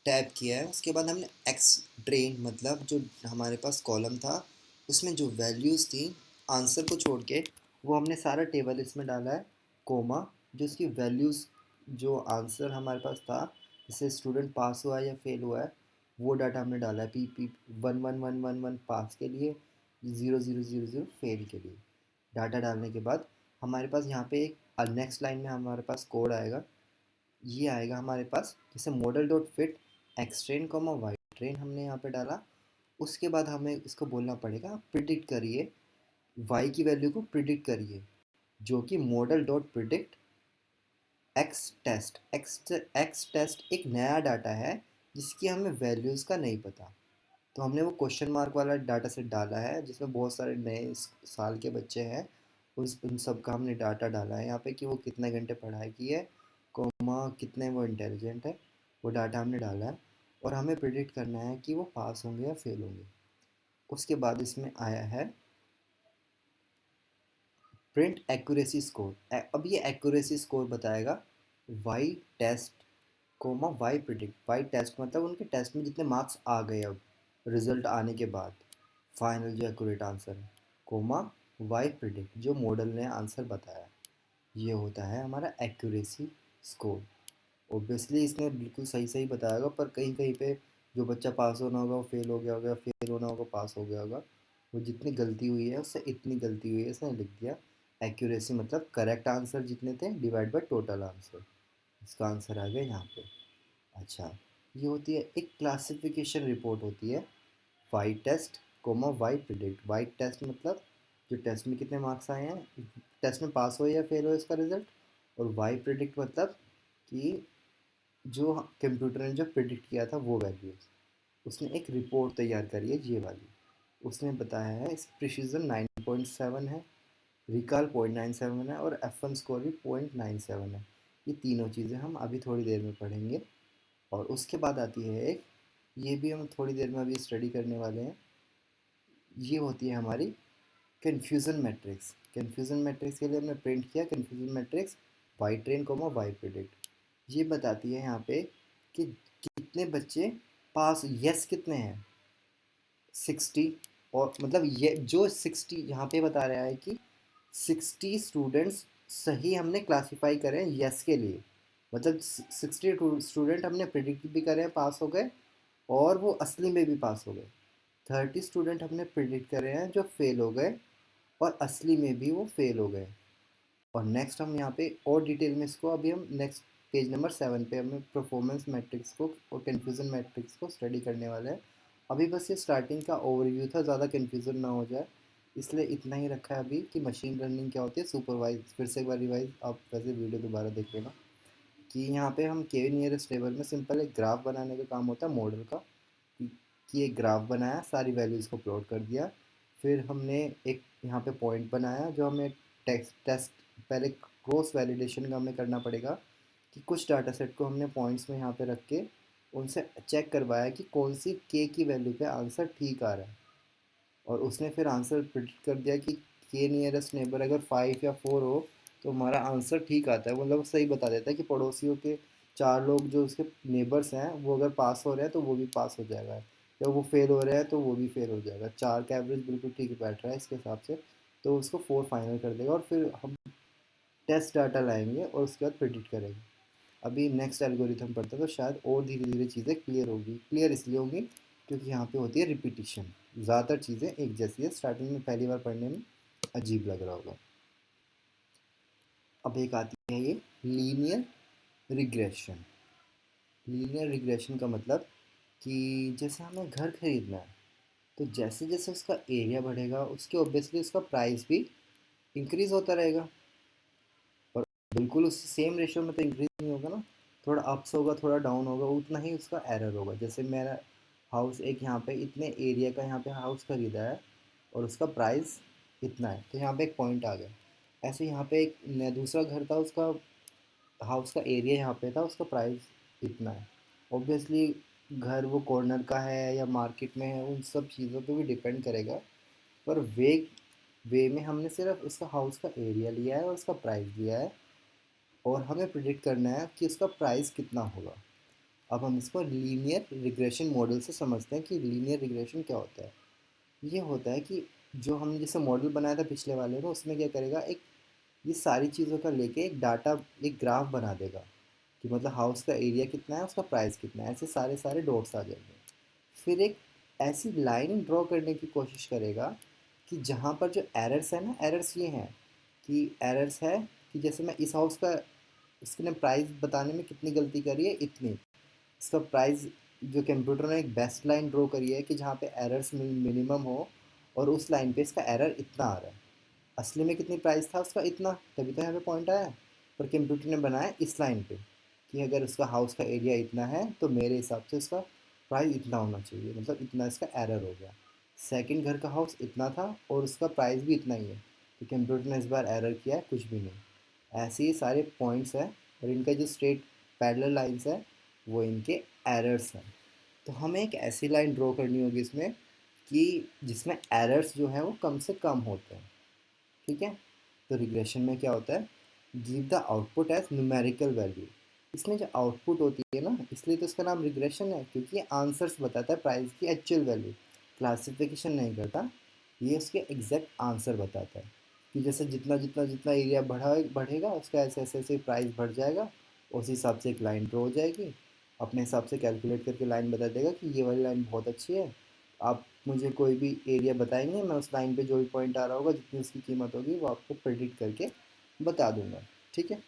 टैप किया है। उसके बाद हमने एक्स ड्रेन मतलब जो हमारे पास कॉलम था उसमें जो वैल्यूज़ थी आंसर को छोड़ के वो हमने सारा टेबल इसमें डाला है, कोमा जो उसकी वैल्यूज़ जो आंसर हमारे पास था जैसे स्टूडेंट पास हुआ या फेल हुआ है वो डाटा हमने डाला है। पी 111111 पास के लिए, 0000 फेल के लिए। डाटा डालने के बाद हमारे पास यहाँ पे एक नेक्स्ट लाइन में हमारे पास कोड आएगा। ये आएगा हमारे पास जैसे model dot fit X train comma Y train हमने यहाँ पे डाला। उसके बाद हमें इसको बोलना पड़ेगा प्रिडिक्ट करिए, वाई की वैल्यू को प्रिडिक्ट करिए जो कि model dot predict X test. X test एक नया डाटा है जिसकी हमें वैल्यूज़ का नहीं पता। तो हमने वो क्वेश्चन मार्क वाला डाटा सेट डाला है जिसमें बहुत सारे नए साल के बच्चे हैं, उन सब का हमने डाटा डाला है यहाँ पे कि वो कितने घंटे पढ़ाई की है, कोमा कितने वो इंटेलिजेंट है, वो डाटा हमने डाला है। और हमें प्रिडिक्ट करना है कि वो पास होंगे या फेल होंगे। उसके बाद इसमें आया है प्रिंट एक्यूरेसी स्कोर। अब ये एक्यूरेसी स्कोर बताएगा Y test comma Y predict. Y test मतलब उनके टेस्ट में जितने मार्क्स आ गए अब रिजल्ट आने के बाद फाइनल जो एक्यूरेट आंसर है, कोमा वाई प्रिडिक्ट जो मॉडल ने आंसर बताया। ये होता है हमारा एक्यूरेसी स्कोर। ऑब्वियसली इसने बिल्कुल सही सही बताया पर कहीं कहीं पे जो बच्चा पास होना होगा वो फेल हो गया होगा, फेल होना होगा पास हो गया होगा। वो जितनी गलती हुई है उससे इतनी गलती हुई है इसने लिख दिया। एक्यूरेसी मतलब करेक्ट आंसर जितने थे डिवाइड बाय टोटल आंसर। इसका आंसर आ गया यहाँ पे। अच्छा, ये होती है एक क्लासिफिकेशन रिपोर्ट होती है Y test comma Y predict. Y test मतलब जो टेस्ट में कितने मार्क्स आए हैं, टेस्ट में पास हो या फेल हो इसका रिजल्ट। और वाई प्रिडिक्ट मतलब कि जो कंप्यूटर ने जो प्रिडिक्ट किया था वो वैल्यूज़। उसने एक रिपोर्ट तैयार करी है ये वाली। उसने बताया है इसकी प्रिसीजन 9.7 है, रिकॉल 0.97 है और F1 स्कोर भी 0.97 है। ये तीनों चीज़ें हम अभी थोड़ी देर में पढ़ेंगे। और उसके बाद आती है एक, ये भी हम थोड़ी देर में अभी स्टडी करने वाले हैं। ये होती है हमारी कन्फ्यूज़न मैट्रिक्स। कन्फ्यूज़न मैट्रिक्स के लिए हमने प्रिंट किया confusion matrix Y train comma Y predict. ये बताती है यहाँ पे कि कितने बच्चे पास, यस कितने हैं 60। और मतलब ये जो 60 यहाँ पे बता रहा है कि 60 स्टूडेंट्स सही हमने क्लासीफाई करें यस के लिए। मतलब 60 स्टूडेंट हमने प्रिडिक्ट भी करें पास हो गए और वो असली में भी पास हो गए। 30 स्टूडेंट हमने प्रिडिक्ट करे हैं जो फेल हो गए और असली में भी वो फेल हो गए। और नेक्स्ट हम यहाँ पे और डिटेल में इसको अभी हम नेक्स्ट पेज नंबर 7 पे हमें परफॉर्मेंस मैट्रिक्स को और कन्फ्यूज़न मैट्रिक्स को स्टडी करने वाले हैं। अभी बस ये स्टार्टिंग का ओवरव्यू था, ज़्यादा कन्फ्यूज़न ना हो जाए इसलिए इतना ही रखा है अभी कि मशीन लर्निंग क्या होती है। सुपरवाइज फिर से एक बार रिवाइज आप वैसे वीडियो दोबारा देख लेना कि यहाँ पे हम के नियरेस्ट टेबल में सिंपल एक ग्राफ बनाने का काम होता है मॉडल का। कि एक ग्राफ बनाया, सारी वैल्यूज़ को प्लॉट कर दिया। फिर हमने एक यहाँ पे पॉइंट बनाया जो हमें टेक्स्ट टेस्ट पहले क्रॉस वैलिडेशन का हमें करना पड़ेगा कि कुछ डाटा सेट को हमने पॉइंट्स में यहाँ पे रख के उनसे चेक करवाया कि कौन सी के की वैल्यू पे आंसर ठीक आ रहा है। और उसने फिर आंसर प्रिडिक्ट कर दिया कि के नियरेस्ट नेबर अगर 5 या 4 हो तो हमारा आंसर ठीक आता है। मतलब सही बता देता है कि पड़ोसियों के 4 लोग जो उसके नेबर्स हैं वो अगर पास हो रहे हैं तो वो भी पास हो जाएगा, या वो फेल हो रहे हैं तो वो भी फेल हो जाएगा। 4 का एवरेज बिल्कुल ठीक बैठ रहा है इसके हिसाब से, तो उसको 4 फाइनल कर देगा। और फिर हम टेस्ट डाटा लाएंगे और उसके बाद प्रिडिक्ट करेंगे। अभी नेक्स्ट एल्गोरिथम पढ़ते हैं तो शायद और धीरे धीरे चीज़ें क्लियर होगी। क्लियर इसलिए होगी क्योंकि यहाँ पे होती है रिपीटिशन, ज़्यादातर चीज़ें एक जैसी है। स्टार्टिंग में पहली बार पढ़ने में अजीब लग रहा होगा। अब एक आती है ये लीनियर रिग्रेशन। लीनियर रिग्रेशन का मतलब कि जैसे हमें घर खरीदना है, तो जैसे जैसे उसका एरिया बढ़ेगा उसके ऑब्वियसली उसका प्राइस भी इंक्रीज़ होता रहेगा। और बिल्कुल उस सेम रेशियो में तो इंक्रीज नहीं होगा ना, थोड़ा अप्स होगा थोड़ा डाउन होगा, उतना ही उसका एरर होगा। जैसे मेरा हाउस एक यहाँ पे इतने एरिया का यहाँ पे हाउस खरीदा है और उसका प्राइस इतना है, तो यहाँ पे एक पॉइंट आ गया। ऐसे यहाँ पे एक दूसरा घर था, उसका हाउस का एरिया यहाँ पे था, उसका प्राइस इतना है। ऑब्वियसली घर वो कॉर्नर का है या मार्केट में है, उन सब चीज़ों पे भी डिपेंड करेगा। पर वे में हमने सिर्फ उसका हाउस का एरिया लिया है और उसका प्राइस लिया है, और हमें प्रिडिक्ट करना है कि उसका प्राइस कितना होगा। अब हम इसको लीनियर रिग्रेशन मॉडल से समझते हैं कि लीनियर रिग्रेशन क्या होता है। ये होता है कि जो हमने जैसे मॉडल बनाया था पिछले वाले में, उसमें क्या करेगा, एक ये सारी चीज़ों का लेके एक डाटा, एक ग्राफ बना देगा कि मतलब हाउस का एरिया कितना है, उसका प्राइस कितना है, ऐसे सारे सारे डॉट्स आ जाएंगे। फिर एक ऐसी लाइन ड्रॉ करने की कोशिश करेगा कि जहाँ पर जो एरर्स है ना, एरर्स ये हैं कि एरर्स है कि जैसे मैं इस हाउस का, इसने प्राइस बताने में कितनी गलती करी है, इतनी। इसका प्राइस जो कंप्यूटर ने एक बेस्ट लाइन ड्रॉ करी है कि जहाँ पे एरर्स मिनिमम हो, और उस लाइन पे इसका एरर इतना आ रहा है। असली में कितनी प्राइस था उसका, इतना, तभी तो यहाँ पे पॉइंट आया। पर कंप्यूटर ने बनाया इस लाइन पे कि अगर उसका हाउस का एरिया इतना है तो मेरे हिसाब से उसका प्राइस इतना होना चाहिए, मतलब इतना इसका एरर हो गया। सेकंड घर का हाउस इतना था और उसका प्राइस भी इतना ही है, तो कंप्यूटर ने इस बार एरर किया है कुछ भी नहीं। ऐसे ही सारे पॉइंट्स हैं, और इनका जो स्ट्रेट पैरेलल लाइंस है वो इनके एरर्स हैं। तो हमें एक ऐसी लाइन ड्रॉ करनी होगी इसमें कि जिसमें एरर्स जो है वो कम से कम होते हैं। ठीक है। तो रिग्रेशन में क्या होता है, give the output as numerical value. इसमें जो आउटपुट होती है ना, इसलिए तो इसका नाम रिग्रेशन है, क्योंकि ये आंसर्स बताता है, प्राइस की एक्चुअल वैल्यू क्लासिफिकेशन नहीं करता, ये उसके एग्जैक्ट आंसर बताता है कि जैसे जितना जितना जितना एरिया बढ़ेगा उसका ऐसे ऐसे ऐसे प्राइस बढ़ जाएगा। उस हिसाब से एक लाइन ड्रॉ हो जाएगी, अपने हिसाब से कैलकुलेट करके लाइन बता देगा कि ये वाली लाइन बहुत अच्छी है। आप मुझे कोई भी एरिया बताएंगे, मैं उस लाइन पे जो भी पॉइंट आ रहा होगा, जितनी उसकी कीमत होगी, वो आपको प्रेडिक्ट करके बता दूंगा। ठीक है।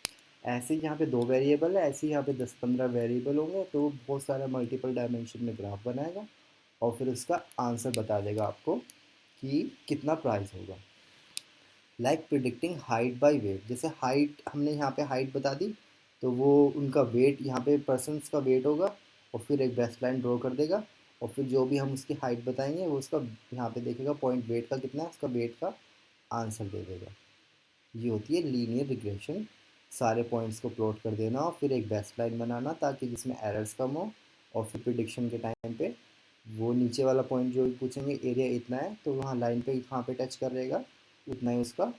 ऐसे ही यहाँ पे दो वेरिएबल है, ऐसे ही यहाँ पे 10-15 वेरिएबल होंगे, तो वो बहुत सारा मल्टीपल डायमेंशन में ग्राफ बनाएगा और फिर उसका आंसर बता देगा आपको कि कितना प्राइस होगा। Like predicting height by weight, जैसे हाइट हमने यहाँ पे हाइट बता दी, तो वो उनका वेट यहाँ पे पर्सन्स का वेट होगा, और फिर एक बेस्ट लाइन ड्रॉ कर देगा, और फिर जो भी हम उसकी हाइट बताएंगे वो उसका यहाँ पे देखेगा पॉइंट वेट का कितना है, उसका वेट का आंसर दे देगा। ये होती है लीनियर रिग्रेशन। सारे पॉइंट्स को प्लॉट कर देना और फिर एक बेस्ट लाइन बनाना ताकि जिसमें एरर्स कम हो, और फिर प्रिडिक्शन के टाइम पे वो नीचे वाला पॉइंट जो भी पूछेंगे एरिया इतना है, तो वहाँ लाइन पे कहाँ पे टच कर रहेगा, उतना ही उसका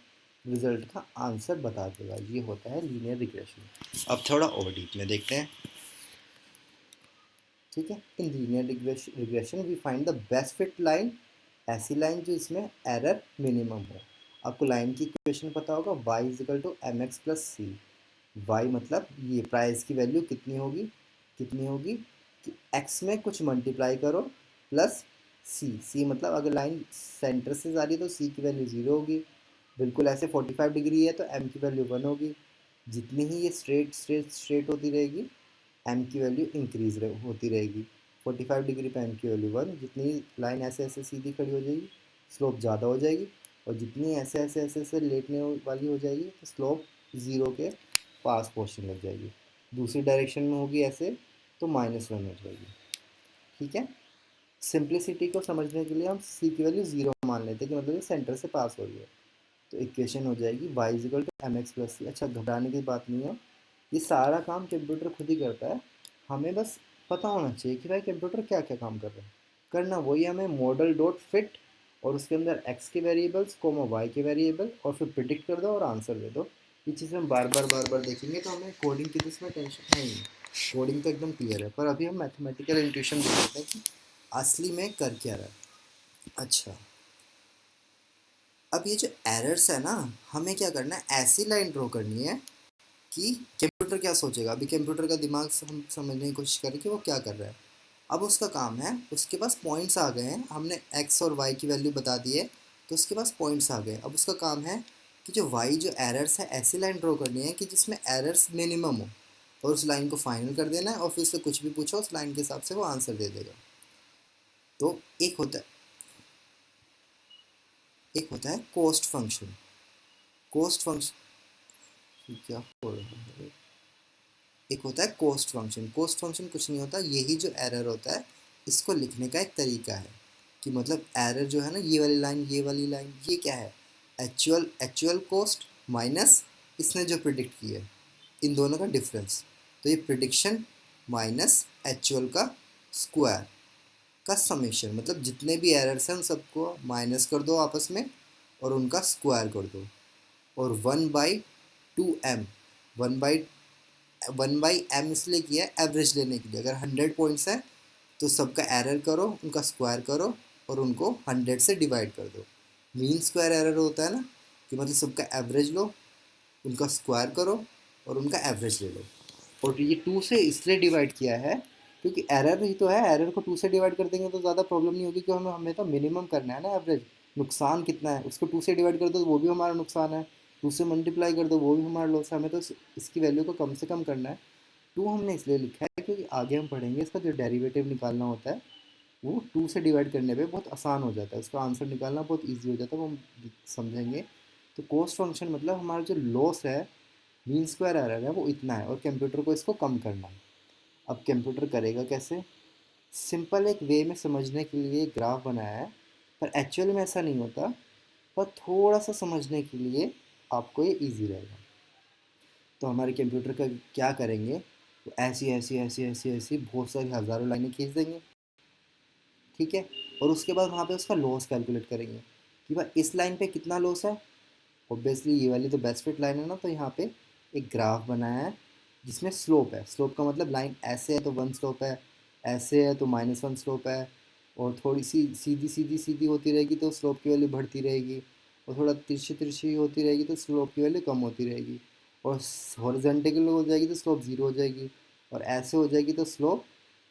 रिजल्ट का आंसर बता देगा। ये होता है लीनियर रिग्रेशन। अब थोड़ा और डीप में देखते हैं। ठीक है। In linear regression we find the best fit line, ऐसी लाइन जो इसमें एरर मिनिमम हो। आपको लाइन की इक्वेशन पता होगा, y is equal to M x plus C. Y मतलब ये प्राइस की वैल्यू कितनी होगी, कितनी होगी कि x में कुछ मल्टीप्लाई करो प्लस सी मतलब अगर लाइन सेंटर से जा रही है तो c की वैल्यू 0 होगी। बिल्कुल ऐसे 45 डिग्री है तो m की वैल्यू 1 होगी। जितनी ही ये स्ट्रेट स्ट्रेट स्ट्रेट होती रहेगी, m की वैल्यू इंक्रीज होती रहेगी। 45 डिग्री पे m की वैल्यू 1, जितनी लाइन ऐसे ऐसे सीधी खड़ी हो जाएगी स्लोप ज़्यादा हो जाएगी, और जितनी ऐसे ऐसे ऐसे ऐसे लेटने वाली हो जाएगी तो स्लोप 0 के पास पहुँचने लग जाएगी। दूसरी डायरेक्शन में होगी ऐसे तो -1 हो जाएगी। ठीक है। सिंप्लिसिटी को समझने के लिए हम सी की वैल्यू 0 मान लेते हैं कि मतलब ये सेंटर से पास हो रही है। तो इक्वेशन हो जाएगी y is equal to M x plus c. अच्छा, घबराने की बात नहीं है, ये सारा काम कंप्यूटर खुद ही करता है। हमें बस पता होना चाहिए कि भाई कंप्यूटर क्या क्या काम कर रहा है। करना वही हमें मॉडल डॉट फिट, और उसके अंदर x के वेरिएबल्स कोमा y के वेरिएबल, और फिर प्रिडिक्ट कर दो और आंसर दे दो। ये चीज़ हम बार बार देखेंगे तो हमें कोडिंग की तो इसमें टेंशन है ही नहीं। कोडिंग तो एकदम क्लियर है, पर अभी हम मैथमेटिकल इंट्यूशन देखते हैं कि असली में कर क्या रहा है। अच्छा, अब ये जो एरर्स है ना, हमें क्या करना है, ऐसी लाइन ड्रॉ करनी है कि कंप्यूटर क्या सोचेगा। अभी कंप्यूटर का दिमाग से हम समझने की कोशिश करें कि वो क्या कर रहा है। अब उसका काम है, उसके पास पॉइंट्स आ गए हैं, हमने एक्स और वाई की वैल्यू बता दी है, तो उसके पास पॉइंट्स आ गए। अब उसका काम है कि जो वाई जो एरर्स है ऐसी लाइन ड्रॉ करनी है कि जिसमें एरर्स मिनिमम हो, और उस लाइन को फाइनल कर देना है और फिर उससे कुछ भी पूछो उस लाइन के हिसाब से वो आंसर दे देगा। तो एक होता है कोस्ट फंक्शन। कोस्ट फंक्शन क्या बोल रहा है? एक होता है कोस्ट फंक्शन। कोस्ट फंक्शन कुछ नहीं होता, यही जो एरर होता है इसको लिखने का एक तरीका है कि मतलब एरर जो है ना, ये वाली लाइन ये वाली लाइन, ये क्या है, एक्चुअल एक्चुअल कोस्ट माइनस इसने जो प्रिडिक्ट किया है, इन दोनों का डिफरेंस। तो ये प्रिडिक्शन माइनस एक्चुअल का स्क्वायर का समेशन, मतलब जितने भी एरर्स हैं उन सबको माइनस कर दो आपस में और उनका स्क्वायर कर दो। और 1/2m, 1/m इसलिए किया है एवरेज लेने के लिए। अगर 100 पॉइंट्स हैं तो सबका एरर करो, उनका स्क्वायर करो और उनको 100 से डिवाइड कर दो। मीन स्क्वायर एरर होता है ना, कि मतलब सबका एवरेज लो, उनका स्क्वायर करो और उनका एवरेज ले लो। और ये 2 से इसलिए डिवाइड किया है क्योंकि एरर ही तो है, एरर को 2 से डिवाइड कर देंगे तो ज़्यादा प्रॉब्लम नहीं होगी, क्योंकि हमें तो मिनिमम करना है ना एवरेज। नुकसान कितना है उसको 2 से डिवाइड कर दो तो वो भी हमारा नुकसान है, 2 से मल्टीप्लाई कर दो वो भी हमारा लॉस है। हमें तो इसकी वैल्यू को कम से कम करना है। 2 हमने इसलिए लिखा है क्योंकि आगे हम पढ़ेंगे इसका जो डेरिवेटिव निकालना होता है वो 2 से डिवाइड करने पे बहुत आसान हो जाता है, उसका आंसर निकालना बहुत ईजी हो जाता है, वो हम समझेंगे। तो कोस्ट फंक्शन मतलब हमारा जो लॉस है, मीन स्क्वायर एरर है, वो इतना है और कंप्यूटर को इसको कम करना है। अब कंप्यूटर करेगा कैसे? सिंपल एक वे में समझने के लिए ग्राफ बनाया है, पर एक्चुअल में ऐसा नहीं होता, पर थोड़ा सा समझने के लिए आपको ये इजी रहेगा। तो हमारे कंप्यूटर का क्या करेंगे, तो ऐसी ऐसी ऐसी ऐसी ऐसी बहुत सारी हज़ारों लाइनें खींच देंगे, ठीक है। और उसके बाद वहाँ पे उसका लॉस कैलकुलेट करेंगे कि भाई इस लाइन पे कितना लॉस है। ऑब्वियसली ये वाली तो बेस्ट फिट लाइन है ना, तो यहाँ पे एक ग्राफ बनाया है जिसमें स्लोप है। स्लोप का मतलब लाइन ऐसे है तो 1 स्लोप है, ऐसे है तो -1 स्लोप है, और थोड़ी सी सीधी सीधी सीधी होती रहेगी तो स्लोप की वैल्यू बढ़ती रहेगी, और थोड़ा तिरछी तिरछी होती रहेगी तो स्लोप की वैल्यू कम होती रहेगी, और हॉरिजॉन्टल हो जाएगी तो स्लोप ज़ीरो हो जाएगी, और ऐसे हो जाएगी तो स्लोप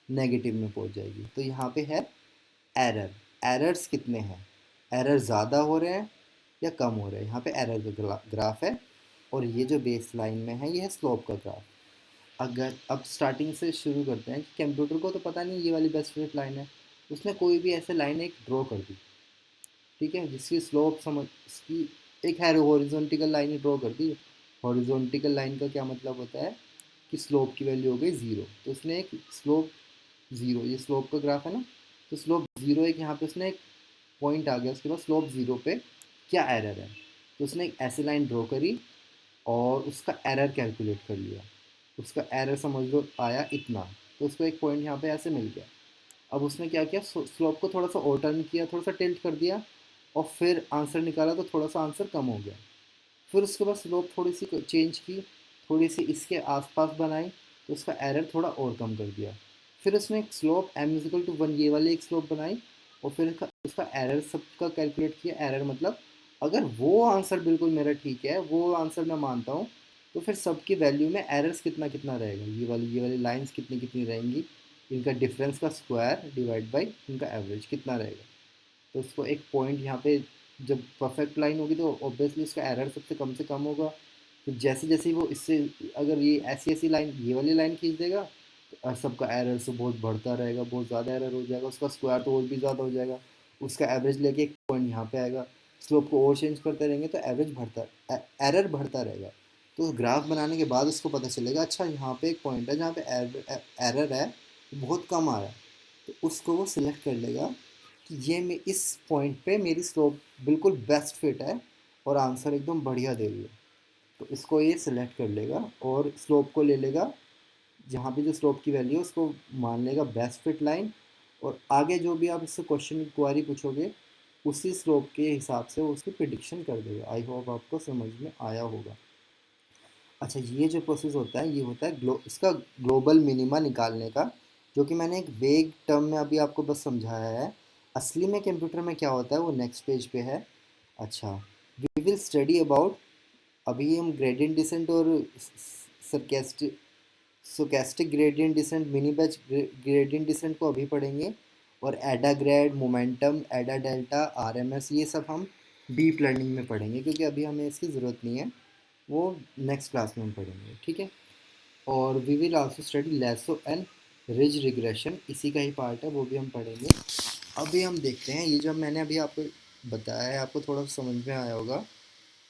नेगेटिव में पहुंच जाएगी। तो यहाँ पे है एरर। एरर्स कितने हैं, एरर ज़्यादा हो रहे हैं या कम हो रहे हैं, यहाँ पे एरर का ग्राफ है। और ये जो बेस लाइन में है ये है स्लोप का ग्राफ। अगर अब स्टार्टिंग से शुरू करते हैं कि कंप्यूटर को तो पता नहीं ये वाली बेस्ट फिट लाइन है, उसने कोई भी ऐसे लाइन एक ड्रॉ कर दी, ठीक है, जिसकी स्लोप समझ इसकी एक है हॉरिजॉन्टल लाइन ही ड्रॉ कर दी। हॉरिजॉन्टल लाइन का क्या मतलब होता है कि स्लोप की वैल्यू हो गई ज़ीरो, तो उसने एक स्लोप ज़ीरो, ये स्लोप का ग्राफ है ना, तो स्लोप ज़ीरो एक यहाँ पे उसने एक पॉइंट आ गया, उसके बाद स्लोप ज़ीरो पे क्या एरर है, तो उसने एक ऐसी लाइन ड्रॉ करी और उसका एरर कैलकुलेट कर लिया। उसका एरर समझ लो आया इतना, तो उसको एक पॉइंट यहाँ पे ऐसे मिल गया। अब उसने क्या किया, स्लोप को थोड़ा सा और टर्न किया, थोड़ा सा टिल्ट कर दिया, और फिर आंसर निकाला तो थोड़ा सा आंसर कम हो गया। फिर उसके बाद स्लोप थोड़ी सी चेंज की, थोड़ी सी इसके आसपास बनाई, तो उसका एरर थोड़ा और कम कर दिया। फिर उसने एक स्लोप m = 1 ये वाली एक स्लोप बनाई, और फिर उसका एरर सबका कैलकुलेट किया। एरर मतलब अगर वो आंसर बिल्कुल मेरा ठीक है, वो आंसर मैं मानता हूँ, तो फिर सबकी वैल्यू में एरर्स कितना कितना रहेगा, ये वाली लाइंस कितनी कितनी रहेंगी, इनका डिफरेंस का स्क्वायर डिवाइड बाई इनका एवरेज कितना रहेगा। तो उसको एक पॉइंट यहाँ पे, जब परफेक्ट लाइन होगी तो ऑब्वियसली उसका एरर सबसे कम से कम होगा। तो जैसे जैसे वो इससे, अगर ये ऐसी ऐसी लाइन ये वाली लाइन खींच देगा तो सबका एरर से बहुत बढ़ता रहेगा, बहुत ज़्यादा एरर हो जाएगा, उसका स्क्वायर तो और भी ज़्यादा हो जाएगा। उसका एवरेज लेके एक पॉइंट यहाँ पे आएगा, स्लोप को और चेंज करते रहेंगे तो एवरेज बढ़ता, एरर बढ़ता रहेगा। तो ग्राफ बनाने के बाद उसको पता चलेगा अच्छा यहाँ पे एक पॉइंट है जहाँ पे एरर है, बहुत कम आ रहा है, तो उसको वो सिलेक्ट कर लेगा कि ये मैं इस पॉइंट पे मेरी स्लोप बिल्कुल बेस्ट फिट है और आंसर एकदम बढ़िया दे रही है। तो इसको ये सिलेक्ट कर लेगा और स्लोप को ले लेगा, जहाँ भी जो स्लोप की वैल्यू है उसको मान लेगा बेस्ट फिट लाइन, और आगे जो भी आप इससे क्वेश्चन क्वारी पूछोगे उसी स्लोप के हिसाब से वो उसकी प्रिडिक्शन कर देगा। आई होप आपको समझ में आया होगा। अच्छा, ये जो प्रोसेस होता है ये होता है इसका ग्लोबल मिनिमा निकालने का, जो कि मैंने एक वेग टर्म में अभी आपको बस समझाया है। असली में कंप्यूटर में क्या होता है वो नेक्स्ट पेज पे है। अच्छा, वी विल स्टडी अबाउट, अभी हम ग्रेडियंट डिसेंट और sarcastic stochastic gradient descent, mini batch gradient descent को अभी पढ़ेंगे, और एडा ग्रेड, मोमेंटम, एडा डेल्टा, आरएमएस, ये सब हम डीप लर्निंग में पढ़ेंगे, क्योंकि अभी हमें इसकी ज़रूरत नहीं है, वो नेक्स्ट क्लास में हम पढ़ेंगे, ठीक है। और we will also study lasso and ridge regression, इसी का ही पार्ट है, वो भी हम पढ़ेंगे। अभी हम देखते हैं, ये जो मैंने अभी आपको बताया है, आपको थोड़ा सा समझ में आया होगा,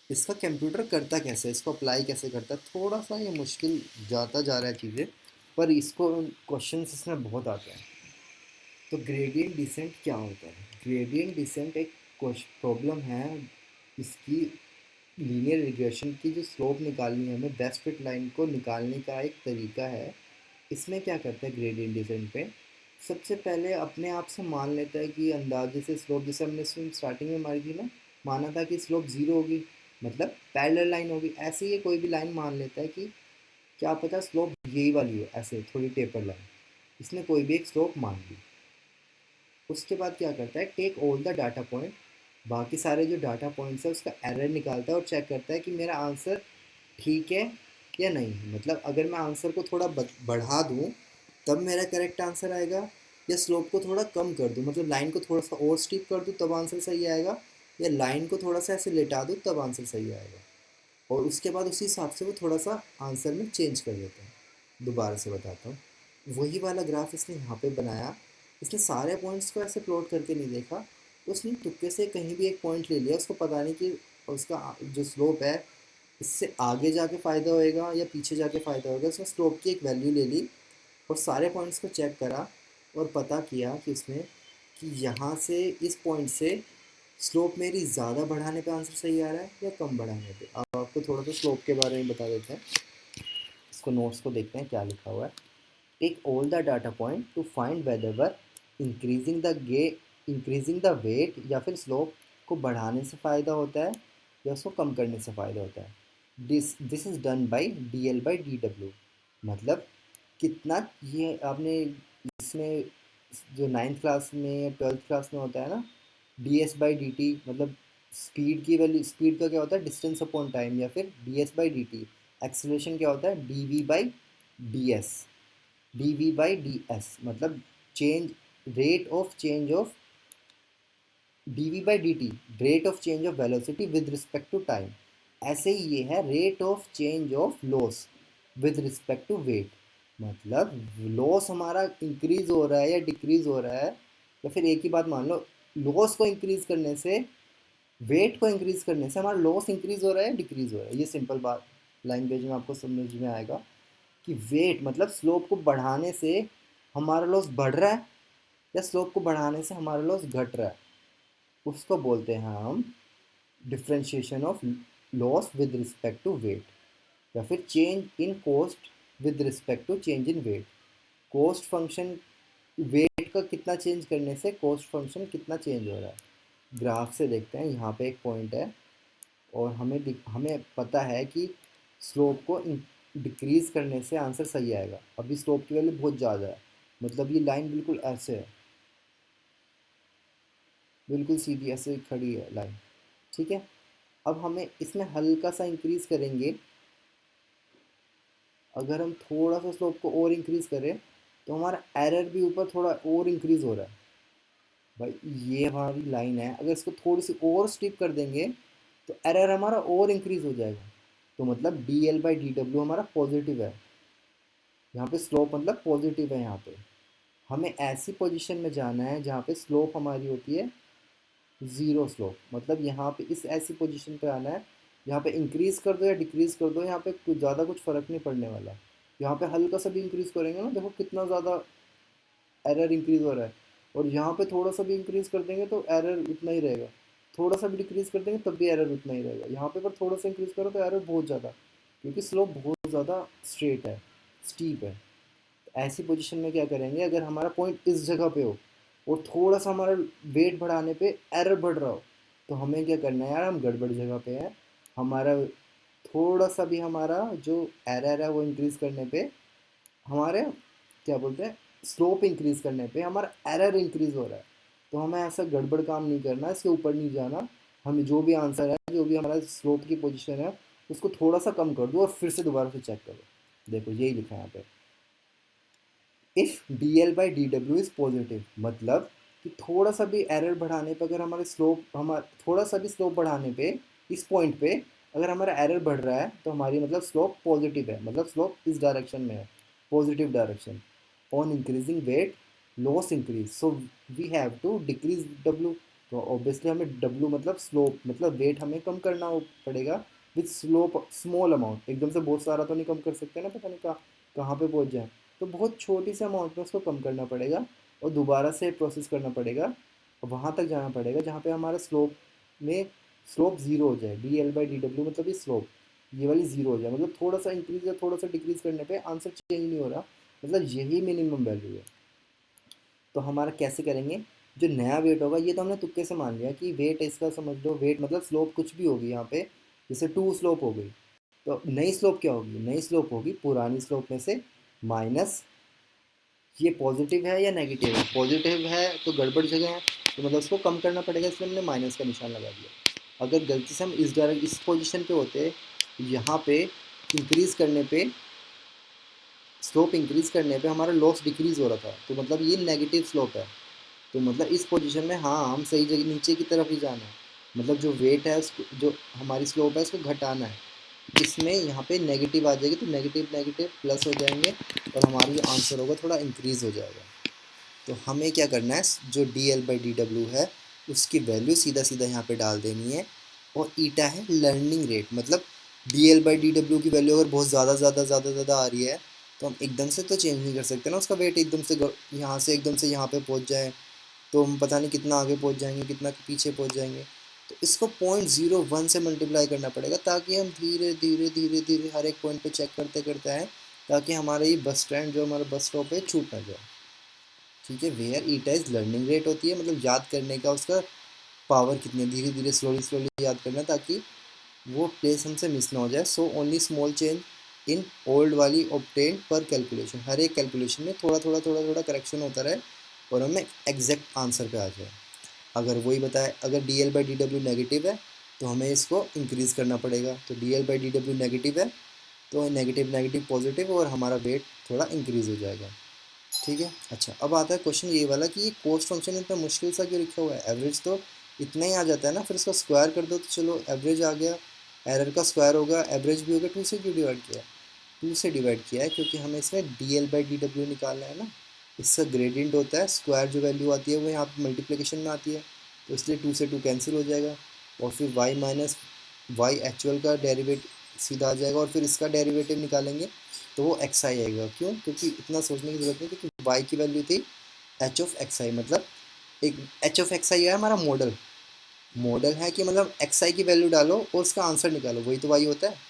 इसका कंप्यूटर करता कैसे है, इसको अप्लाई कैसे करता है। थोड़ा सा ये मुश्किल जाता जा रहा है चीज़ें, पर इसको क्वेश्चन इसमें बहुत आते हैं। तो ग्रेडियंट डिसेंट क्या होता है? ग्रेडियंट डिसेंट एक प्रॉब्लम है, इसकी लीनियर रिग्रेशन की जो स्लोप निकालनी है हमें, बेस्ट फिट लाइन को निकालने का एक तरीका है। इसमें क्या करता है ग्रेडियंट डिसेंट पे, सबसे पहले अपने आप से मान लेता है कि अंदाजे से स्लोप, जैसे हमने स्टार्टिंग में मारी थी ना, माना था कि स्लोप ज़ीरो होगी, मतलब पैरेलल लाइन होगी। ऐसे ही कोई भी लाइन मान लेता है कि क्या पता स्लोप यही वाली हो, ऐसे थोड़ी टेपर लाइन, इसने कोई भी एक स्लोप मान ली। उसके बाद क्या करता है, take all the data point, बाकी सारे जो डाटा पॉइंट्स है उसका एरर निकालता है और चेक करता है कि मेरा आंसर ठीक है या नहीं। मतलब अगर मैं आंसर को थोड़ा बढ़ा दूँ तब मेरा करेक्ट आंसर आएगा, या स्लोप को थोड़ा कम कर दूँ, मतलब लाइन को थोड़ा सा और स्टीप कर दूँ तब आंसर सही आएगा, या लाइन को थोड़ा सा ऐसे लेटा दूँ तब आंसर सही आएगा। और उसके बाद उसी हिसाब से वो थोड़ा सा आंसर में चेंज कर देता है। दोबारा से बताता हूँ, वही वाला ग्राफ इसने यहाँ पे बनाया। इसने सारे पॉइंट्स को ऐसे प्लॉट करके नहीं देखा, उसने तुक्के से कहीं भी एक पॉइंट ले लिया, उसको पता नहीं कि उसका जो स्लोप है इससे आगे जाके फ़ायदा होएगा या पीछे जाके फ़ायदा होगा। उसने स्लोप की एक वैल्यू ले ली और सारे पॉइंट्स को चेक करा और पता किया कि उसने कि यहाँ से इस पॉइंट से स्लोप मेरी ज़्यादा बढ़ाने पे आंसर सही आ रहा है या कम बढ़ाने पे। अब आपको थोड़ा सा स्लोप के बारे में बता देते हैं, इसको नोट्स को देखते हैं क्या लिखा हुआ है। Take all the data point to find whether increasing the weight या फिर स्लोप को बढ़ाने से फ़ायदा होता है या उसको कम करने से फ़ायदा होता है। This is done by D L by D W, मतलब कितना, ये आपने इसमें जो नाइन्थ क्लास में या ट्वेल्थ क्लास में होता है ना, d s by d t, मतलब स्पीड की वैल्यू, स्पीड का क्या होता है डिस्टेंस अपॉन टाइम, या फिर d s by d t. Acceleration क्या होता है d v by d s, d v by d s, मतलब change, rate of change of, d v by d t, rate of change of velocity with respect to time. ऐसे ही ये है rate of change of loss with respect to weight, मतलब लॉस हमारा इंक्रीज हो रहा है या डिक्रीज हो रहा है, या फिर एक ही बात मान लो, लॉस को इंक्रीज करने से, वेट को इंक्रीज करने से हमारा लॉस इंक्रीज हो रहा है डिक्रीज हो रहा है। ये सिंपल बात लैंग्वेज में आपको समझ में आएगा कि वेट मतलब स्लोप को बढ़ाने से हमारा लॉस बढ़ रहा है या स्लोप को बढ़ाने से हमारा लॉस घट रहा है, उसको बोलते हैं हम differentiation of loss with respect to weight, या फिर change in cost with respect to change in weight. Cost function, weight का कितना चेंज करने से कॉस्ट फंक्शन कितना चेंज हो रहा है। ग्राफ से देखते हैं, यहाँ पे एक पॉइंट है और हमें पता है कि स्लोप को डिक्रीज़ करने से आंसर सही आएगा। अभी स्लोप की वैल्यू बहुत ज़्यादा है, मतलब ये लाइन बिल्कुल ऐसे है, बिल्कुल सीधी ऐसे खड़ी है लाइन, ठीक है। अब हमें इसमें हल्का सा इंक्रीज़ करेंगे, अगर हम थोड़ा सा स्लोप को और इंक्रीज़ करें तो हमारा एरर भी ऊपर थोड़ा और इंक्रीज़ हो रहा है। भाई ये हमारी लाइन है, अगर इसको थोड़ी सी और स्टिप कर देंगे तो एरर हमारा और इंक्रीज़ हो जाएगा। तो मतलब D L by D W हमारा पॉजिटिव है, यहाँ पे स्लोप मतलब पॉजिटिव है। यहाँ पे हमें ऐसी पोजीशन में जाना है जहाँ पे स्लोप हमारी होती है ज़ीरो स्लोप, मतलब यहाँ पे इस ऐसी पोजीशन पे आना है यहाँ पे इंक्रीज़ कर दो या डिक्रीज़ कर दो, यहाँ पे कुछ ज़्यादा कुछ फ़र्क नहीं पड़ने वाला। यहाँ पे हल्का सा भी इंक्रीज़ करेंगे ना, देखो कितना ज़्यादा एरर इंक्रीज़ हो रहा है, और यहाँ पे थोड़ा सा भी इंक्रीज़ कर देंगे तो एरर उतना ही रहेगा, थोड़ा सा भी डिक्रीज़ कर देंगे तब भी एरर उतना ही रहेगा। यहाँ पे पर थोड़ा सा इंक्रीज़ करो तो एरर बहुत ज़्यादा, क्योंकि स्लोप बहुत ज़्यादा स्ट्रेट है, स्टीप है। ऐसी पोजीशन में क्या करेंगे, अगर हमारा पॉइंट इस जगह पे हो और थोड़ा सा हमारा वेट बढ़ाने पे एरर बढ़ रहा हो, तो हमें क्या करना है यार, हम गड़बड़ जगह पे हैं। हमारा थोड़ा सा भी हमारा जो एरर है वो इंक्रीज़ करने पे, हमारे क्या बोलते हैं, स्लोप इंक्रीज़ करने पे हमारा एरर इंक्रीज़ हो रहा है। तो हमें ऐसा गड़बड़ काम नहीं करना, इसके ऊपर नहीं जाना। हमें जो भी आंसर है, जो भी हमारा स्लोप की पोजीशन है, उसको थोड़ा सा कम कर दो और फिर से दोबारा से चेक करो। देखो यही लिखा है यहाँ पे, if D L by D W is positive, मतलब कि थोड़ा सा भी एरर बढ़ाने पे, अगर हमारे स्लोप हमारा थोड़ा सा भी स्लोप बढ़ाने पे इस पॉइंट पे अगर हमारा एरर बढ़ रहा है तो हमारी मतलब स्लोप पॉजिटिव है, मतलब स्लोप इस डायरेक्शन में है, positive direction. On increasing weight loss increase, so we have to decrease W. तो ऑब्वियसली हमें डब्ल्यू मतलब स्लोप मतलब वेट हमें कम करना पड़ेगा विथ स्लोप स्मॉल अमाउंट। एकदम से बहुत सारा तो नहीं कम कर सकते ना, पता नहीं कहाँ पे पहुँच जाए। तो बहुत छोटी सी अमाउंट में उसको कम करना पड़ेगा और दोबारा से प्रोसेस करना पड़ेगा और वहाँ तक जाना पड़ेगा जहाँ पे हमारा स्लोप में स्लोप ज़ीरो हो जाए। D L by D W मतलब ये स्लोप ये वाली ज़ीरो हो जाए, मतलब थोड़ा सा इंक्रीज या थोड़ा सा डिक्रीज करने पे आंसर चेंज नहीं हो रहा, मतलब यही मिनिमम वैल्यू है। तो हमारा कैसे करेंगे, जो नया वेट होगा ये तो हमने तुक्के से मान लिया कि वेट इसका समझ लो, वेट मतलब स्लोप कुछ भी होगी यहाँ पे, जैसे टू स्लोप हो गई। तो नई स्लोप क्या होगी, नई स्लोप होगी पुरानी स्लोप में से माइनस, ये पॉजिटिव है या नेगेटिव है, पॉजिटिव है तो गड़बड़ जगह है, तो मतलब उसको कम करना पड़ेगा, इसलिए हमने माइनस का निशान लगा दिया। अगर गलती से हम इस पोजीशन पे होते, यहाँ पे इंक्रीज़ करने पे, स्लोप इंक्रीज़ करने पे हमारा लॉस डिक्रीज़ हो रहा था, तो मतलब ये नेगेटिव स्लोप है। तो मतलब इस पोजीशन में हाँ हम सही जगह नीचे की तरफ ही जाना है, मतलब जो वेट है उसको, जो हमारी स्लोप है उसको घटाना है। इसमें यहाँ पे नेगेटिव आ जाएगी, तो नेगेटिव नेगेटिव प्लस हो जाएंगे और हमारा जो आंसर होगा थोड़ा इंक्रीज़ हो जाएगा। तो हमें क्या करना है, जो D L by D W है उसकी वैल्यू सीधा सीधा यहाँ पे डाल देनी है। और ईटा है लर्निंग रेट, मतलब D L by D W की वैल्यू अगर बहुत ज़्यादा आ रही है तो हम एकदम से तो चेंज नहीं कर सकते ना उसका वेट, एकदम से यहाँ से एकदम से यहाँ पे पहुँच जाए तो हम पता नहीं कितना आगे पहुँच जाएंगे, कितना पीछे पहुँच जाएंगे। तो इसको 0.01 से मल्टीप्लाई करना पड़ेगा, ताकि हम धीरे धीरे धीरे धीरे हर एक पॉइंट पे चेक करते करते आएँ, ताकि हमारा ये बस स्टैंड जो हमारा बस स्टॉप है छूट ना जाए। ठीक है, where eta is learning rate होती है, मतलब याद करने का उसका पावर कितने, धीरे धीरे स्लोली स्लोली याद करना, ताकि वो प्लेस हमसे मिस ना हो जाए। So only small change in old वाली ऑब्टेन पर कैलकुलेशन, हर एक कैलकुलेशन में थोड़ा थोड़ा थोड़ा थोड़ा करेक्शन होता रहे और हमें एग्जैक्ट आंसर पे आ जाए। अगर वही बताए, अगर D L by D W negative है तो हमें इसको इंक्रीज़ करना पड़ेगा, तो D L by D W negative है तो नेगेटिव नेगेटिव पॉजिटिव और हमारा वेट थोड़ा इंक्रीज़ हो जाएगा। ठीक है, अच्छा अब आता है क्वेश्चन ये वाला कि ये कोस्ट फंक्शन इतना मुश्किल सा क्यों लिखा हुआ है, एवरेज तो इतना ही आ जाता है ना, फिर इसका स्क्वायर कर दो तो चलो एवरेज आ गया, एरर का स्क्वायर होगा, एवरेज भी होगा, टू से क्यों डिवाइड किया, टू से डिवाइड किया है क्योंकि हमें इसमें D L by D W निकालना है ना। इसका ग्रेडियंट होता है, स्क्वायर जो वैल्यू आती है वो यहाँ पर मल्टीप्लिकेशन में आती है, तो इसलिए टू से टू कैंसिल हो जाएगा और फिर वाई माइनस वाई एक्चुअल का डेरिवेट सीधा आ जाएगा और फिर इसका डेरिवेटिव निकालेंगे तो वो एक्स आई आएगा। क्यों, क्योंकि इतना सोचने की जरूरत नहीं, क्योंकि वाई की वैल्यू थी एच ऑफ एक्स आई, मतलब एक एच ऑफ एक्स आई है हमारा मॉडल, मॉडल है कि मतलब एक्स आई की वैल्यू डालो और उसका आंसर निकालो, वही तो वाई होता है।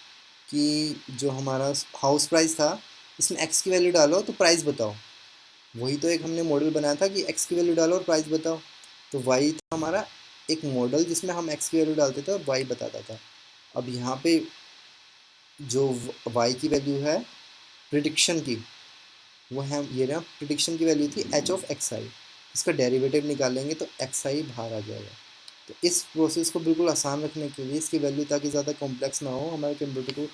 कि जो हमारा हाउस प्राइस था इसमें एक्स की वैल्यू डालो तो प्राइस बताओ, वही तो एक हमने मॉडल बनाया था कि एक्स की वैल्यू डालो और प्राइस बताओ। तो वाई था हमारा एक मॉडल जिसमें हम एक्स की वैल्यू डालते थे और वाई बताता था। अब यहाँ पे जो वाई की वैल्यू है प्रिडिक्शन की, वो है ये ना, प्रिडिक्शन की वैल्यू थी एच ऑफ एक्स आई, इसका डेरिवेटिव निकालेंगे तो एक्स आई बाहर आ जाएगा। तो इस प्रोसेस को बिल्कुल आसान रखने के लिए, इसकी वैल्यू ताकि ज़्यादा कॉम्प्लेक्स ना हो, हमारे कंप्यूटर को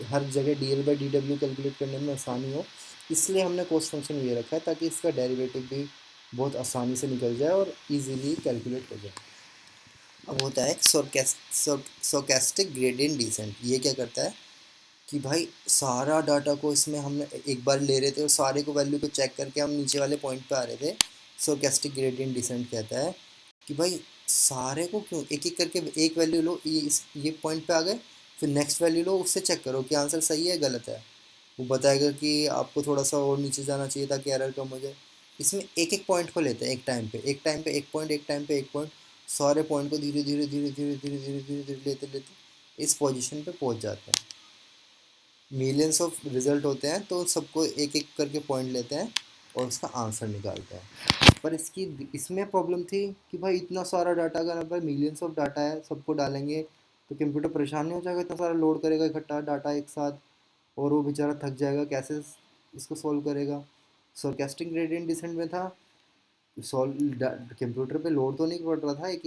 हर जगह D L by D W calculate करने में आसानी हो, इसलिए हमने कोस्ट फंक्शन ये रखा है ताकि इसका डेरिवेटिव भी बहुत आसानी से निकल जाए और इजीली कैलकुलेट हो जाए। अब होता है सोकेस्टिक ग्रेडियंट डिसेंट, ये क्या करता है कि भाई सारा डाटा को इसमें हमने एक बार ले रहे थे और सारे को वैल्यू को चेक करके हम नीचे वाले पॉइंट पे आ रहे थे। सोकेस्टिक ग्रेडियंट डिसेंट कहता है कि भाई सारे को क्यों एक एक करके एक वैल्यू लो, ये पॉइंट पे आ गए, फिर नेक्स्ट वैल्यू लो, उससे चेक करो कि आंसर सही है गलत है। वो बताएगा कि आपको थोड़ा सा और नीचे जाना चाहिए ताकि एरर कम हो जाए। इसमें एक एक पॉइंट को लेते हैं, एक टाइम पे एक टाइम पे एक पॉइंट, एक टाइम पे एक पॉइंट, सारे पॉइंट को धीरे धीरे धीरे धीरे धीरे धीरे धीरे धीरे लेते लेते इस पोजीशन पे पहुंच जाते हैं। मिलियंस ऑफ रिजल्ट होते हैं तो सबको एक एक करके पॉइंट लेते हैं और उसका आंसर निकालते हैं। पर इसमें प्रॉब्लम थी कि भाई इतना सारा डाटा, अगर भाई मिलियंस ऑफ डाटा है सबको डालेंगे तो कंप्यूटर परेशान नहीं हो जाएगा, इतना सारा लोड करेगा इकट्ठा डाटा एक साथ, और वो बेचारा थक जाएगा, कैसे इसको सॉल्व करेगा। सरकास्टिक ग्रेडियंट डिसेंट में था, सॉल्व कंप्यूटर पे लोड तो नहीं पड़ रहा था, एक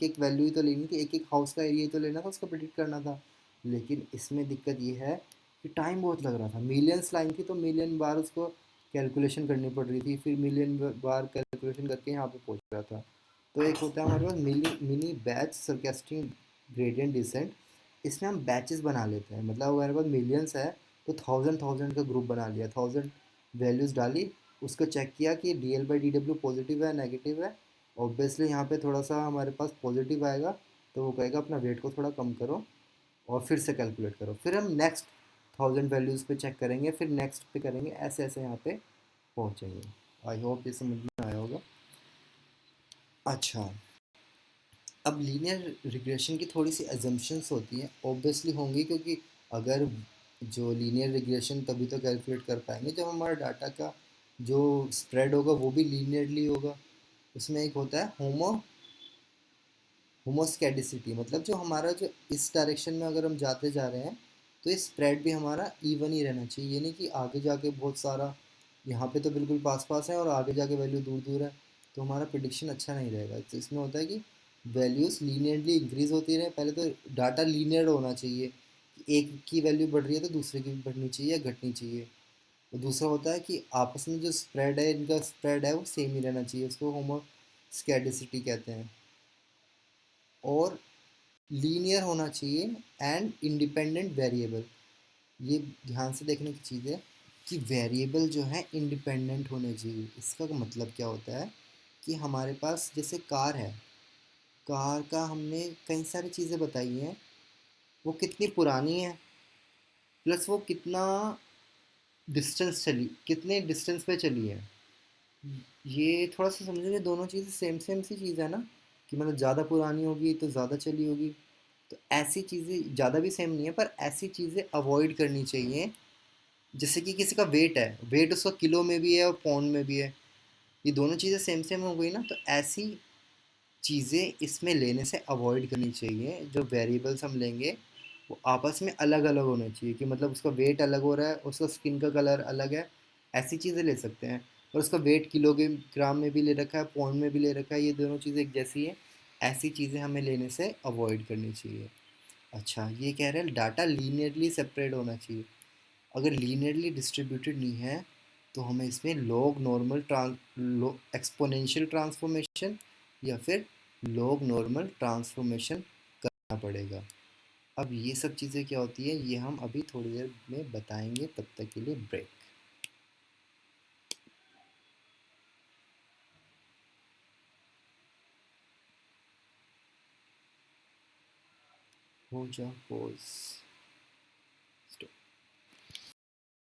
एक वैल्यू ही तो लेनी थी, एक एक हाउस का एरिया ही तो लेना था, उसका प्रिडिक्ट करना था। लेकिन इसमें दिक्कत ये है कि टाइम बहुत लग रहा था, मिलियंस लाइन थी तो मिलियन बार उसको कैलकुलेशन करनी पड़ रही थी, फिर मिलियन बार कैलकुलेशन करके यहाँ पे पहुँच रहा था। तो एक होता है हमारे पास mini mini batch stochastic gradient descent. इसमें हम बैचेस बना लेते हैं, मतलब अगर हमारे पास मिलियंस है तो थाउजेंड थाउजेंड का ग्रुप बना लिया, थाउजेंड वैल्यूज़ डाली, उसको चेक किया कि dl/dw पॉजिटिव है नेगेटिव है। ऑब्वियसली यहाँ पे थोड़ा सा हमारे पास पॉजिटिव आएगा, तो वो कहेगा अपना वेट को थोड़ा कम करो और फिर से कैलकुलेट करो। फिर हम नेक्स्ट थाउजेंड वैल्यूज़ पे चेक करेंगे, फिर नेक्स्ट पे करेंगे, ऐसे ऐसे यहाँ पे पहुँचेंगे। आई होप ये समझ में आया होगा। अच्छा, अब लीनियर रिग्रेशन की थोड़ी सी एजम्पशंस होती हैं, ऑब्वियसली होंगी, क्योंकि अगर जो लीनियर रिग्रेशन तभी तो कैलकुलेट कर पाएंगे जब हमारा डाटा का जो स्प्रेड होगा वो भी लीनियरली होगा। उसमें एक होता है होमोस्कैडिसिटी, मतलब जो हमारा जो इस डायरेक्शन में अगर हम जाते जा रहे हैं तो ये स्प्रेड भी हमारा इवन ही रहना चाहिए, ये नहीं कि आगे जाके बहुत सारा, यहाँ पे तो बिल्कुल पास पास है और आगे जाके वैल्यू दूर दूर है, तो हमारा प्रिडिक्शन अच्छा नहीं रहेगा। तो इसमें होता है कि वैल्यूज़ लीनियरली इंक्रीज होती रहे, पहले तो डाटा लीनियर होना चाहिए, एक की वैल्यू बढ़ रही है तो दूसरे की भी बढ़नी चाहिए या घटनी चाहिए। और दूसरा होता है कि आपस में जो स्प्रेड है, इनका स्प्रेड है वो सेम ही रहना चाहिए, उसको होमोस्कैडिसिटी कहते हैं। और लीनियर होना चाहिए एंड इंडिपेंडेंट वेरिएबल। ये ध्यान से देखने की चीज़ है कि वेरिएबल जो है इंडिपेंडेंट होने चाहिए। इसका मतलब क्या होता है कि हमारे पास जैसे कार है, कार का हमने कई सारी चीज़ें बताई हैं, वो कितनी पुरानी है, प्लस वो कितना डिस्टेंस चली, कितने डिस्टेंस पे चली है। ये थोड़ा सा समझो कि दोनों चीज़ें सेम सेम सी चीज़ है ना, कि मतलब ज़्यादा पुरानी होगी तो ज़्यादा चली होगी। तो ऐसी चीज़ें ज़्यादा भी सेम नहीं है, पर ऐसी चीज़ें अवॉइड करनी चाहिए। जैसे कि किसी का वेट है, वेट उसका किलो में भी है और पाउंड में भी है, ये दोनों चीज़ें सेम सेम हो गई ना, तो ऐसी चीज़ें इसमें लेने से अवॉइड करनी चाहिए। जो वेरिएबल्स हम लेंगे वो आपस में अलग अलग होना चाहिए, कि मतलब उसका वेट अलग हो रहा है, उसका स्किन का कलर अलग है, ऐसी चीज़ें ले सकते हैं। और उसका वेट किलोग्राम में भी ले रखा है, पाउंड में भी ले रखा है, ये दोनों चीज़ें एक जैसी है, ऐसी चीज़ें हमें लेने से अवॉइड करनी चाहिए। अच्छा, ये कह रहे हैं डाटा लीनियरली सेपरेट होना चाहिए। अगर लीनियरली डिस्ट्रीब्यूटेड नहीं है तो हमें इसमें लॉग नॉर्मल एक्सपोनेंशियल ट्रांसफॉर्मेशन या फिर लॉग नॉर्मल ट्रांसफॉर्मेशन करना पड़ेगा। अब ये सब चीज़ें क्या होती है ये हम अभी थोड़ी देर में बताएंगे, तब तक के लिए ब्रेक हो जा। पॉज।